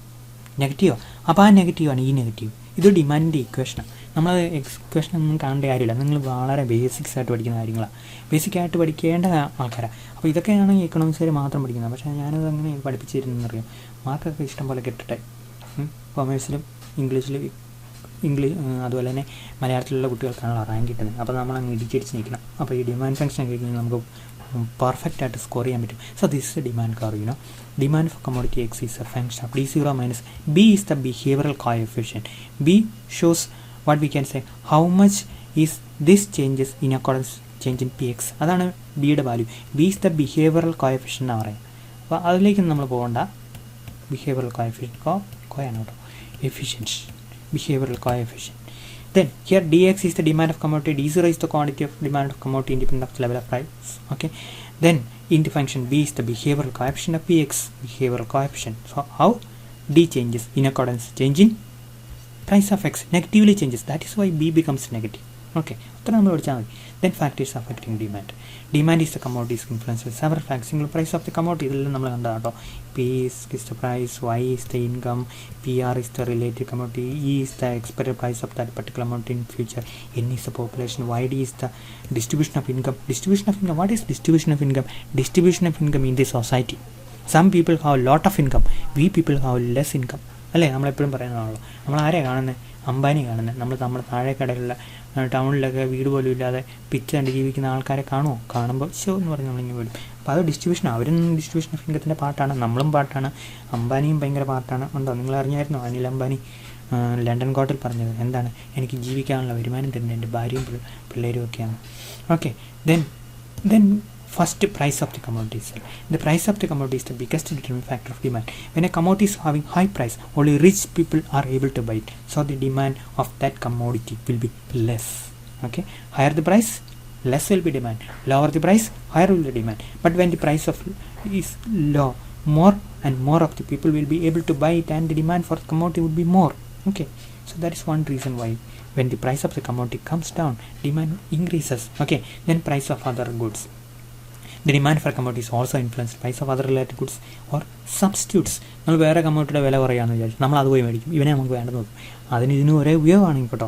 നെഗറ്റീവാണ്. അപ്പോൾ ആ നെഗറ്റീവാണ് ഈ നെഗറ്റീവ്. ഇത് ഡിമാൻഡിൻ്റെ ഇക്വേഷനാണ്. നമ്മൾ ഇക്വേഷൻ ഒന്നും കാണേണ്ട കാര്യമില്ല, നിങ്ങൾ വളരെ ബേസിക്സ് ആയിട്ട് പഠിക്കുന്ന കാര്യങ്ങളാണ്, ബേസിക്കായിട്ട് പഠിക്കേണ്ട ആൾക്കാരാണ്. അപ്പോൾ ഇതൊക്കെയാണ് ഈ എക്കണോമിക്സുകാർ മാത്രം പഠിക്കുന്നത്. പക്ഷേ ഞാനത് അങ്ങനെ പഠിപ്പിച്ചിരുന്നറിയാം, മാർക്കൊക്കെ ഇഷ്ടം പോലെ കിട്ടട്ടെ. കൊമേഴ്സിലും ഇംഗ്ലീഷിലും അതുപോലെ തന്നെ മലയാളത്തിലുള്ള കുട്ടികൾക്കാണല്ലോ റാങ്ക് കിട്ടുന്നത്. അപ്പോൾ നമ്മൾ അങ്ങ് ഇടിച്ചടിച്ച് നിൽക്കണം. അപ്പോൾ ഈ ഡിമാൻഡ് ഫംഗ്ഷൻ ഒക്കെ കഴിഞ്ഞാൽ നമുക്ക് പെർഫെക്റ്റ് ആയിട്ട് സ്കോർ ചെയ്യാൻ പറ്റും. So this is A demand curve, you know. Demand for commodity x is a function of d0 minus b is the behavioral coefficient. B shows what we can say how much is this changes in accordance change in px. അതാണ് ബിയുടെ value. b is the behavioral coefficient എന്ന് പറയാം. അപ്പോൾ അതിലേക്കൊന്നും നമ്മൾ പോകണ്ട. behavioral coefficient കോയാണ് കേട്ടോ, efficiency, behavioral coefficient. Then here dx is the demand of commodity, d0 is the quantity of demand of commodity independent of the level of price. Okay, then in the function b is the behavioral coefficient of px, behavioral coefficient. So how d changes in accordance change in price of X negatively changes. That is why B becomes negative. Okay, അത്ര നമ്മൾ പഠിച്ചാൽ മതി. Then factors affecting demand. Demand is the commodity's influence with several factors. Single price of the commodity ഇതെല്ലാം നമ്മൾ കണ്ടതാണ് കേട്ടോ. P is the price, Y is the income, PR is the related commodity, E is the expected price of that particular commodity in future, N is the population, YD is the distribution of income. Distribution of income, what is distribution of income? Distribution of income in the society. Some people have a lot of income, we people have less income. അല്ലേ, നമ്മളെപ്പോഴും പറയുന്നതാണല്ലോ. നമ്മൾ ആരെയാണ് കാണുന്നത്? അംബാനി കാണുന്നത്. നമ്മുടെ താഴെക്കടയിലുള്ള ടൗണിലൊക്കെ വീട് പോലും ഇല്ലാതെ പിച്ച് കണ്ട് ജീവിക്കുന്ന ആൾക്കാരെ കാണുമോ? കാണുമ്പോൾ ഷോ എന്ന് പറഞ്ഞ് നമ്മളിങ്ങനെ വരും. അപ്പോൾ അത് ഡിസ്ട്രിബ്യൂഷൻ, അവരും ഡിസ്ട്രിബ്യൂഷൻ ഓഫ് ഇൻകത്തിൻ്റെ പാർട്ടാണ്, നമ്മളും പാർട്ടാണ്, അംബാനിയും ഭയങ്കര പാർട്ടാണ്. ഉണ്ടോ? നിങ്ങൾ അറിഞ്ഞായിരുന്നോ അനിൽ അംബാനി ലണ്ടൻ കോർട്ടിൽ പറഞ്ഞത്? എന്താണ്? എനിക്ക് ജീവിക്കാനുള്ള വരുമാനം തരുന്നത് എൻ്റെ ഭാര്യയും പിള്ളേരും ഒക്കെയാണ്. Okay, then first, price of the commodity itself. The price of the commodity is the biggest determining factor of demand. When a commodity is having high price, only rich people are able to buy it. So the demand of that commodity will be less. Okay, higher the price, less will be demand. Lower the price, higher will be demand. But when the price of is low, more and more of the people will be able to buy it, and the demand for the commodity would be more. Okay, so that is one reason why when the price of the commodity comes down, demand increases. Okay, then price of other goods. The demand for commodities also influenced price of other related goods or substitutes. നമ്മൾ വേറെ കമ്മോഡിറ്റിയുടെ വില കുറയാമെന്ന് വിചാരിച്ചു, നമ്മൾ അത് പോയി മേടിക്കും. ഇവനെ നമുക്ക് വേണ്ടത് നോക്കും. ഇതിന് ഒരേ ഉപയോഗമാണെങ്കിൽ കേട്ടോ.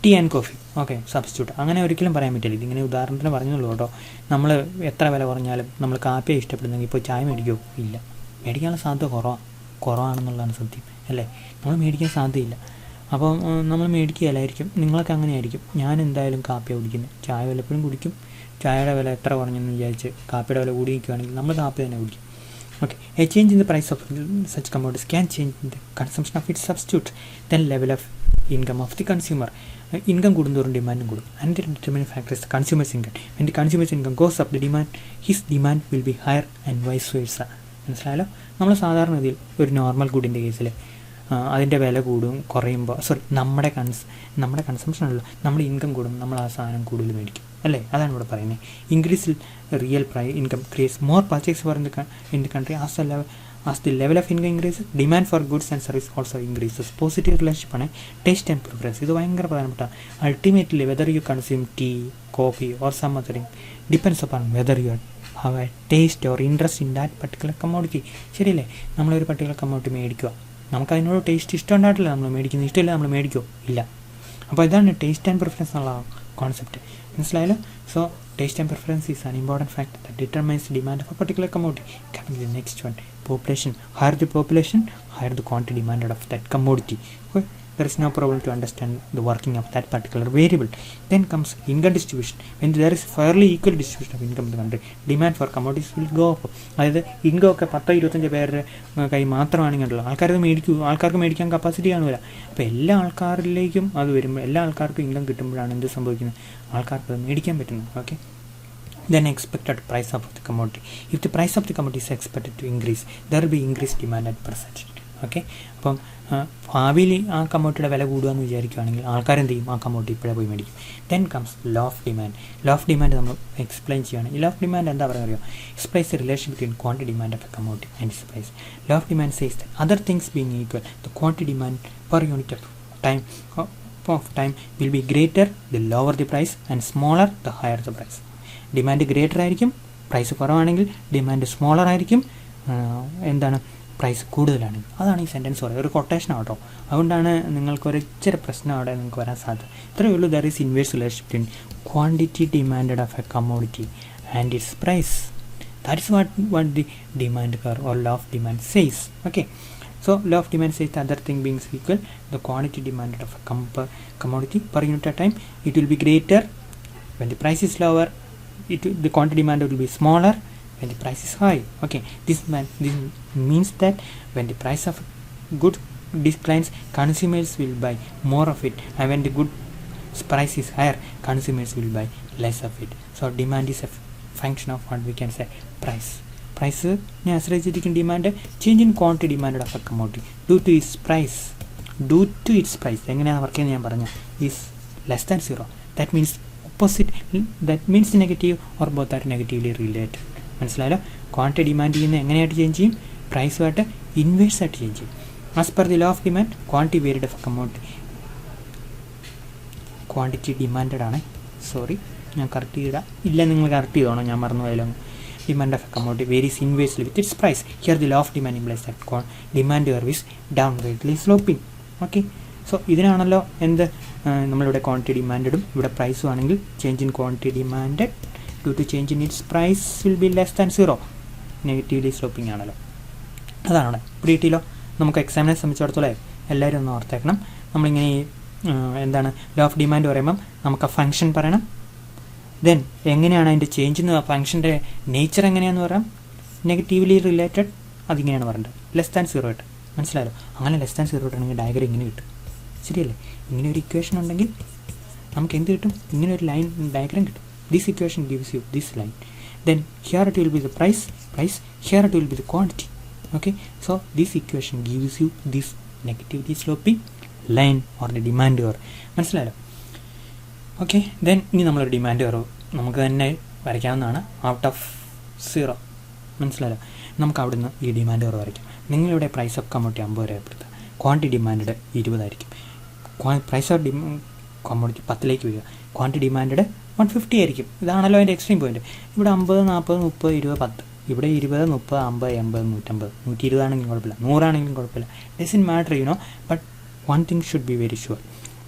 Tea and coffee, okay, substitute. അങ്ങനെ ഒരിക്കലും പറയാൻ പറ്റില്ല. ഇതിങ്ങനെ ഉദാഹരണത്തിന് പറഞ്ഞുള്ളൂ കേട്ടോ. നമ്മൾ എത്ര വില കുറഞ്ഞാലും നമ്മൾ കാപ്പിയെ ഇഷ്ടപ്പെടുന്നെങ്കിൽ ഇപ്പോൾ ചായ മേടിക്കുമോ? ഇല്ല. മേടിക്കാനുള്ള സാധ്യത കുറവാണെന്നുള്ളതാണ് സത്യം, അല്ലേ? നമ്മൾ മേടിക്കാൻ സാധ്യതയില്ല. അപ്പോൾ നമ്മൾ മേടിക്കുകയില്ലായിരിക്കും. നിങ്ങളൊക്കെ അങ്ങനെ ആയിരിക്കും. ഞാൻ എന്തായാലും കാപ്പിയാണ് കുടിക്കുന്നത്. ചായ വല്ലപ്പോഴും കുടിക്കും. ചായയുടെ വില എത്ര കുറഞ്ഞെന്ന് വിചാരിച്ച് കാപ്പിയുടെ വില കൂടി നിൽക്കുകയാണെങ്കിൽ നമ്മൾ കാപ്പി തന്നെ കുടിക്കും. Okay, a change in the price of such commodities can change in the consumption of its substitute. Then level of income of the consumer. Income കൂടുന്തോറും ഡിമാൻഡും കൂടും. And the determining factor is the consumer's income. When the consumers income goes up, the his demand will be higher and vice versa. മനസ്സിലായല്ലോ? നമ്മൾ സാധാരണ ഇതിൽ ഒരു നോർമൽ ഗുഡിൻ്റെ കേസിൽ അതിൻ്റെ വില കൂടും കുറയുമ്പോൾ, നമ്മുടെ കൺസംഷനല്ല, നമ്മുടെ ഇൻകം കൂടും, നമ്മൾ ആ സാധനം കൂടുതൽ മേടിക്കും, അല്ലേ? അതാണ് ഇവിടെ പറയുന്നത്. Increase real income creates more purchase for in the country. as the level of income increases, demand for goods and service also increases. Positive relationship ആണ് ടേസ്റ്റ് ആൻഡ് പ്രിഫറൻസ്. ഇത് ഭയങ്കര പ്രധാനപ്പെട്ട. Ultimately whether you consume tea, coffee or some other thing depends upon whether you have a taste or interest in that particular commodity. ശരിയല്ലേ? നമ്മളൊരു പർട്ടിക്കുലർ കമ്മോഡിറ്റി മേടിക്കുക, നമുക്കതിനോട് ടേസ്റ്റ് ഇഷ്ടം ഉണ്ടായിട്ടില്ല, നമ്മൾ മേടിക്കുന്നത് ഇഷ്ടമില്ല, നമ്മൾ മേടിക്കുമോ? ഇല്ല. അപ്പോൾ ഇതാണ് ടേസ്റ്റ് ആൻഡ് പ്രിഫറൻസ് എന്നുള്ള കോൺസെപ്റ്റ്. മനസ്സിലായല്ലോ? So taste and preference is an important factor that determines the demand of a particular commodity. Coming to the next one, population. Higher the population, higher the quantity demanded of that commodity. Okay? There is no problem to understand the working of that particular variable. Then comes income distribution. When there is fairly equal distribution of income in the country, demand for commodities will go up. അതായത് ഇൻകം ഒക്കെ 10-25 പേരുടെ കൈ മാത്രമാണെങ്കിലോ ആൾക്കാർക്ക് മേടിക്കാൻ കപ്പാസിറ്റി കാണില്ല. അപ്പോൾ എല്ലാ ആൾക്കാരിലേക്കും അത് വരുമ്പോൾ എല്ലാ ആൾക്കാർക്കും ഇൻകം കിട്ടുമ്പോഴാണ് എന്ത് സംഭവിക്കുന്നത്? ആൾക്കാർക്ക് അത് മേടിക്കാൻ പറ്റുന്നത്. Okay, then expected price of the commodity. If the price of the commodity is expected to increase, there will be increased demand at present. Okay, അപ്പം ഭാവിയിൽ ആ കമ്മോഡിറ്റിയുടെ വില കൂടുകയെന്ന് വിചാരിക്കുകയാണെങ്കിൽ ആൾക്കാരെന്ത് ചെയ്യും? ആ കമ്മോഡിറ്റി ഇപ്പോഴേ പോയി മേടിക്കും. Then comes law of demand. Law of demand നമ്മൾ എക്സ്പ്ലെയിൻ ചെയ്യുകയാണ്. ഈ ലോ ഓഫ് ഡിമാൻഡ് എന്താ പറയുക അറിയാം? Explains the relation between quantity demand of a commodity and its price. Law of demand says that other things being equal, the quantity demand per unit of time will be greater the lower the price and smaller the higher the price. Demand greater ആയിരിക്കും, പ്രൈസ് കുറവാണെങ്കിൽ ഡിമാൻഡ് സ്മോളർ ആയിരിക്കും, എന്താണ് പ്രൈസ് കൂടുതലാണ്. അതാണ് ഈ സെൻറ്റൻസ് പറയുക. ഒരു കൊട്ടേഷൻ ആട്ടോ. അതുകൊണ്ടാണ് നിങ്ങൾക്ക് ഒരു ഇച്ചിരി പ്രശ്നം അവിടെ നിങ്ങൾക്ക് വരാൻ സാധ്യത. ഇത്രയേ ഉള്ളൂ. There is inverse relation between quantity demanded of a commodity and its price. That is what the demand curve or law of demand says. Okay, so law of demand says the other thing being equal, the quantity demanded of a commodity per unit of time, it will be greater when the price is lower. The quantity demanded will be smaller when the price is high. Okay, this means that when the price of good declines, consumers will buy more of it, and when the goods price is higher, consumers will buy less of it. So demand is a function of what we can say price. പ്രൈസിനെ ആശ്രയിച്ചിരിക്കും demand. Change in quantity demand of a commodity due to its price എങ്ങനെയാണ് വർക്ക് ചെയ്യുന്നത് ഞാൻ പറഞ്ഞു. Is less than 0. That means opposite, that means negative or both are negatively related. മനസ്സിലായല്ലോ? ക്വാണ്ടിറ്റി ഡിമാൻഡ് ചെയ്യുന്നത് എങ്ങനെയായിട്ട് ചേഞ്ച് ചെയ്യും? പ്രൈസുമായിട്ട് ഇൻവേഴ്സായിട്ട് ചേഞ്ച് ചെയ്യും. As per the law of demand, quantity varied of a commodity quantity demanded ആണ്. സോറി, ഞാൻ കറക്റ്റ് ചെയ്തിടാം. ഇല്ല, നിങ്ങൾ കറക്റ്റ് ചെയ്തോണോ, ഞാൻ മറന്നു പോയാലോ. Demand of a commodity varies inversely with its price. Here the law of demand implies that demand curve is downwardly sloping. Okay, so ഇതിനാണല്ലോ നമ്മളിവിടെ ക്വാണ്ടിറ്റി ഡിമാൻഡും ഇവിടെ പ്രൈസും ആണെങ്കിൽ change in quantity demand due to change in its price will be less than 0. Negatively sloping ആണല്ലോ. അതാണ് കിട്ടിയില്ലോ. നമുക്ക് എക്സാമിനെ സംബന്ധിച്ചിടത്തോളം എല്ലാവരും ഒന്ന് ഓർത്തേക്കണം. നമ്മളിങ്ങനെ എന്താണ് ലോ ഓഫ് ഡിമാൻഡ് പറയുമ്പം നമുക്ക് ആ ഫംഗ്ഷൻ പറയണം. ദെൻ എങ്ങനെയാണ് അതിൻ്റെ ചേഞ്ച് എന്ന്, ഫംഗ്ഷൻ്റെ നേച്ചർ എങ്ങനെയാണെന്ന് പറയാം. നെഗറ്റീവ്ലി റിലേറ്റഡ് അതിങ്ങനെയാണ് പറയേണ്ടത്. ലെസ് ദാൻ 0 ആയിട്ട്. മനസ്സിലായല്ലോ. അങ്ങനെ ലെസ് ദാൻ 0 ആണെങ്കിൽ ഡയഗ്രം ഇങ്ങനെ കിട്ടും. ശരിയല്ലേ? ഇങ്ങനെ ഒരു ഇക്വേഷൻ ഉണ്ടെങ്കിൽ നമുക്ക് എന്ത് കിട്ടും? ഇങ്ങനെ ഒരു ലൈൻ ഡയഗ്രം കിട്ടും. This equation gives you this line. Then here it will be the price, here it will be the quantity. Okay, so this equation gives you this negatively sloping line or the demand curve. മനസ്സിലായല്ലോ? ഓക്കെ, ദെൻ ഇനി നമ്മളൊരു ഡിമാൻഡ് കർവ് നമുക്ക് തന്നെ വരയ്ക്കാവുന്നതാണ്. Out of 0. മനസ്സിലായല്ലോ? നമുക്ക് അവിടുന്ന് ഈ ഡിമാൻഡ് കർവ് വരയ്ക്കാം. നിങ്ങളിവിടെ പ്രൈസ് ഓഫ് കമ്മോഡിറ്റി 50 രൂപപ്പെടുത്തുക. ക്വാണ്ടിറ്റി ഡിമാൻഡ് 20 ആയിരിക്കും. പ്രൈസ് ഓഫ് കമ്മോഡിറ്റി 10ലേക്ക് വരിക. ക്വാണ്ടിറ്റി ഡിമാൻഡ് 150 ആയിരിക്കും. ഇതാണല്ലോ അതിൻ്റെ എക്സ്ട്രീം പോയിന്റ്. ഇവിടെ 50, 40, 30, 20, 10. ഇവിടെ 20, 30, 50, 80, 150, 120 ആണെങ്കിലും കുഴപ്പമില്ല, 100 ആണെങ്കിലും കുഴപ്പമില്ല. Doesn't matter, but one thing should be very sure.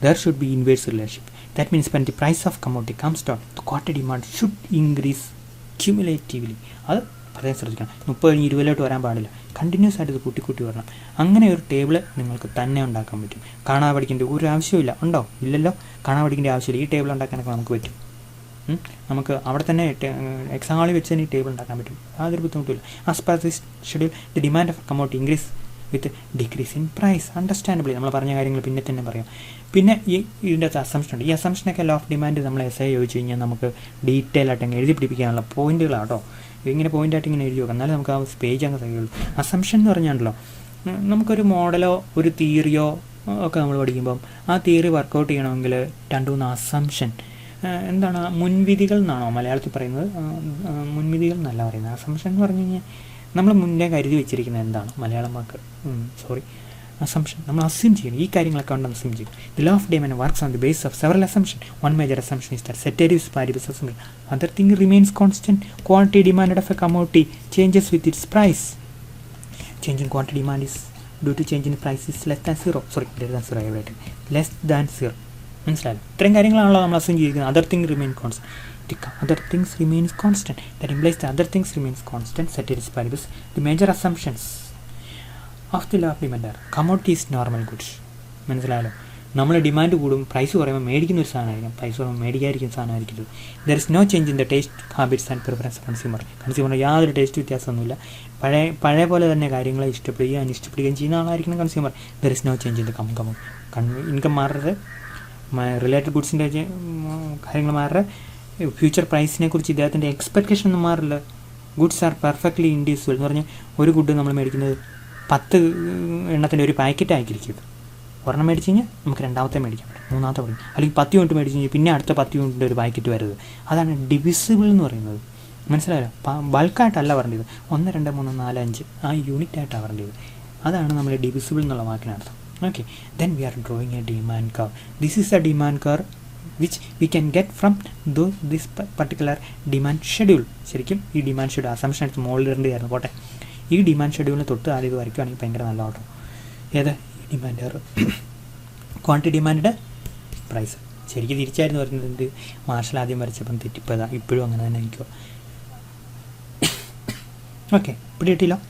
There should be inverse relationship. That means when the price of commodity comes down, the quantity demand should increase cumulatively. അത് പ്രത്യേകം ശ്രദ്ധിക്കണം. 30 20 വരാൻ പാടില്ല. കണ്ടിന്യൂസ് ആയിട്ട് ഇത് കൂട്ടി വരണം. അങ്ങനെ ഒരു ടേബിൾ നിങ്ങൾക്ക് തന്നെ ഉണ്ടാക്കാൻ പറ്റും. കാണാതെ പഠിക്കേണ്ട ഒരു ആവശ്യമില്ല. ഉണ്ടോ? ഇല്ലല്ലോ. കാണാതെ പഠിക്കേണ്ട ആവശ്യമില്ല. ഈ ടേബിൾ ഉണ്ടാക്കാനൊക്കെ നമുക്ക് പറ്റും. നമുക്ക് അവിടെ തന്നെ എക്സാം ഹാളിൽ വെച്ച് തന്നെ ഈ ടേബിൾ ഉണ്ടാക്കാൻ പറ്റും. യാതൊരു ബുദ്ധിമുട്ടില്ല. As per this schedule the demand of commodity increase with decrease in price. Understandably നമ്മൾ പറഞ്ഞ കാര്യങ്ങൾ പിന്നെ തന്നെ പറയാം. പിന്നെ ഇതിൻ്റെ അകത്ത് അസംഷൻ ഉണ്ട്. ഈ അസംഷനൊക്കെ ലോ ഓഫ് ഡിമാൻഡ് നമ്മൾ എസ്ഐ ചോദിച്ചു കഴിഞ്ഞാൽ നമുക്ക് ഡീറ്റെയിൽ ആയിട്ട് എഴുതി പിടിപ്പിക്കാനുള്ള പോയിന്റുകളാട്ടോ. ഇങ്ങനെ പോയിൻ്റായിട്ട് ഇങ്ങനെ എഴുതി വെക്കാം. എന്നാലും നമുക്ക് ആ പേജ് അങ്ങ് കഴിയുള്ളൂ. അസംഷൻ എന്ന് പറഞ്ഞാണല്ലോ, നമുക്കൊരു മോഡലോ ഒരു തിയറിയോ ഒക്കെ നമ്മൾ പഠിക്കുമ്പം ആ തിയറി വർക്കൗട്ട് ചെയ്യണമെങ്കിൽ 2-3 അസംഷൻ, എന്താണ്, മുൻവിധികൾ എന്നാണോ മലയാളത്തിൽ പറയുന്നത്? മുൻവിധികൾ എന്നല്ല പറയുന്നത്. അസംഷൻ എന്ന് പറഞ്ഞു കഴിഞ്ഞാൽ നമ്മൾ മുന്നേ കരുതി വെച്ചിരിക്കുന്നത് എന്താണ്? മലയാളം വാക്ക് അസംഷൻ. നമ്മൾ അസ്യൂം ചെയ്യണം. ഈ കാര്യങ്ങളൊക്കെ കൊണ്ട് അസ്യൂം ചെയ്യും. The law of demand works on the base of several assumption. One major assumption is that ceteris paribus assumption. Other thing remains constant. Quantity demand of a commodity changes with its price. Change in quantity demand is due to change in price is less than 0. Sorry, less than 0. മനസ്സിലായല്ലോ? ഇത്രയും കാര്യങ്ങളാണല്ലോ നമ്മൾ അസ്യൂം ചെയ്തിരിക്കുന്നത്. Other thing remain constant. Other things remains constant. That implies the other things remains constant. Ceteris paribus, the major assumptions of the law of demand are commodity is normal goods. മനസ്സിലായല്ലോ? നമ്മൾ ഡിമാൻഡ് കൂടും, പ്രൈസ് പറയുമ്പോൾ മേടിക്കുന്ന ഒരു സാധനമായിരിക്കും, പ്രൈസ് പറയുമ്പോൾ മേടിക്കാതിരിക്കുന്ന സാധനമായിരിക്കും. There is no change in the taste habits and preference consumer യാതൊരു ടേസ്റ്റ് വ്യത്യാസമൊന്നുമില്ല. പഴയ പോലെ തന്നെ കാര്യങ്ങളെ ഇഷ്ടപ്പെടുകയും അനിഷ്ടപ്പെടുകയും ചെയ്യുന്ന ആളായിരിക്കണം consumer. There is no change in the income മാറരുത്, റിലേറ്റഡ് ഗുഡ്സിൻ്റെ കാര്യങ്ങൾ മാറരുത്, ഫ്യൂച്ചർ പ്രൈസിനെ കുറിച്ച് ഇദ്ദേഹത്തിൻ്റെ എക്സ്പെക്റ്റേഷൻ ഒന്നും മാറില്ല. ഗുഡ്സ് ആർ പെർഫെക്റ്റ്ലി ഇൻഡ്യൂസിബിൾ എന്ന് പറഞ്ഞാൽ ഒരു ഗുഡ് നമ്മൾ മേടിക്കുന്നത് 10 എണ്ണത്തിൻ്റെ ഒരു പാക്കറ്റ് ആയിരിക്കും. ഒരെണ്ണം മേടിച്ച് കഴിഞ്ഞാൽ നമുക്ക് രണ്ടാമത്തെ മേടിക്കാൻ പറ്റും, മൂന്നാമത്തെ മേടിക്കും, അല്ലെങ്കിൽ 10 യൂണിറ്റ് മേടിച്ച് കഴിഞ്ഞാൽ പിന്നെ അടുത്ത 10 യൂണിറ്റിൻ്റെ ഒരു പാക്കറ്റ് വരുന്നത്. അതാണ് ഡിവിസിബിൾ എന്ന് പറയുന്നത്. മനസ്സിലായല്ലോ? ബൾക്കായിട്ടല്ല പറയേണ്ടത്, 1 2 3 4 5 ആ യൂണിറ്റ് ആയിട്ടാണ് പറയേണ്ടത്. അതാണ് നമ്മൾ ഡിവിസിബിൾ എന്നുള്ള വാക്കിനർത്ഥം. Okay, then we are drawing a demand curve. This is a demand curve which we can get from this particular demand schedule. ശരിക്കും ഈ ഡിമാൻഡ് ഷെഡ്യൂൾ അസംഷൻ എടുത്ത് മുകളിൽ ഇടേണ്ടതായിരുന്നു. പോട്ടെ, ഈ ഡിമാൻഡ് ഷെഡ്യൂളിന് തൊട്ട് ആദ്യം ഇത് വരയ്ക്കുകയാണെങ്കിൽ ഭയങ്കര നല്ല ഓർഡർ. ഏത് ഡിമാൻഡ് ക്വാണ്ടിറ്റി ഡിമാൻഡ് പ്രൈസ് ശരിക്കും തിരിച്ചായിരുന്നു പറയുന്നത്. മാർഷൽ ആദ്യം വരച്ചപ്പം തെറ്റിപ്പോയതാ, ഇപ്പോഴും അങ്ങനെ തന്നെ നിൽക്കുക. ഓക്കെ, ഇവിടെ കിട്ടിയില്ലോ.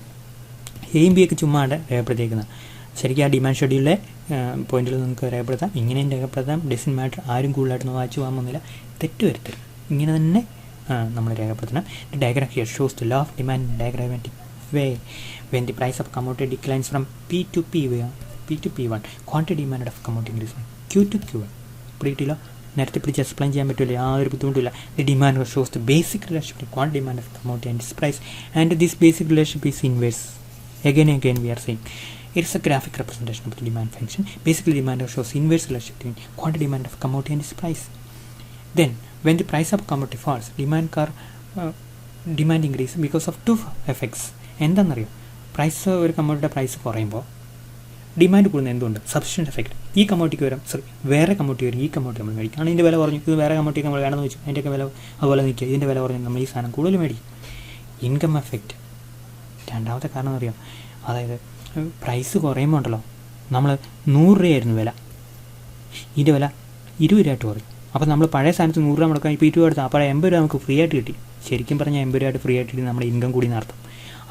എയും ബി ഒക്കെ ചുമ്മാണ്ട് രേഖപ്പെടുത്തിയേക്കുന്നത്. ശരിക്കും ആ ഡിമാൻഡ് ഷെഡ്യൂളിലെ പോയിന്റിൽ നിങ്ങൾക്ക് രേഖപ്പെടുത്താം, ഇങ്ങനെയും രേഖപ്പെടുത്താം. Doesn't matter. ആരും കൂടുതലായിട്ടൊന്നും വായിച്ചു പോകാൻ പോകുന്നില്ല, തെറ്റ് വരുത്തരുത്. ഇങ്ങനെ തന്നെ നമ്മൾ രേഖപ്പെടുത്തണം. Diagram here shows the law of demand diagrammatic way. When the price of commodity declines from P to P1, quantity demand of commodity increase Q to Q1. പിടിയിട്ടില്ല, നേരത്തെ പിടിച്ച് എക്സ്പ്ലെയിൻ ചെയ്യാൻ പറ്റില്ല, യാതൊരു ബുദ്ധിമുട്ടില്ല. The demand shows the basic relationship quantity demand of commodity and its price, and this basic relationship is inverse. Again we are saying it is a graphic representation of the demand function. Basically, demand shows inverse relationship between quantity demand of commodity and its price. Then, when the price of commodity falls, demand increases because of two effects. എന്താണെന്നറിയോ? പ്രൈസ്, ഒരു കമ്മോഡിറ്റിയുടെ പ്രൈസ് കുറയുമ്പോൾ ഡിമാൻഡ് കൂടുന്നത് എന്തുകൊണ്ട്? Substitution effect. ഈ കമ്മോഡിറ്റിക്ക് വരും, വേറെ കമ്മോഡിറ്റി വരും, ഈ കമ്മോഡിറ്റി നമ്മൾ മേടിക്കും. ആണ് ഇതിൻ്റെ വില കുറഞ്ഞു, ഇത് വേറെ കമ്മോഡിറ്റി നമ്മൾ വേണമെന്ന് വെച്ചു, അതിൻ്റെയൊക്കെ വില അതുപോലെ നിൽക്കുക, ഇതിൻ്റെ വില കുറഞ്ഞു നമ്മൾ ഈ സാധനം കൂടുതൽ മേടിക്കും. Income effect. രണ്ടാമത്തെ കാരണം അറിയാം, അതായത് പ്രൈസ് കുറയുമ്പോൾ ഉണ്ടല്ലോ, നമ്മൾ 100 രൂപയായിരുന്നു വില, ഇതിൻ്റെ വില 20 രൂപയായിട്ട് കുറയും. അപ്പോൾ നമ്മൾ പഴയ സാധനത്ത് 100 രൂപ മുടക്കാൻ ഇപ്പോൾ 20 രൂപ എടുത്താൽ അപ്പോൾ 80 രൂപ നമുക്ക് ഫ്രീ ആയിട്ട് കിട്ടി. ശരിക്കും പറഞ്ഞാൽ 80 രൂപയായിട്ട് ഫ്രീ ആയിട്ട് കിട്ടി നമ്മുടെ ഇൻകം കൂടി നടത്തും.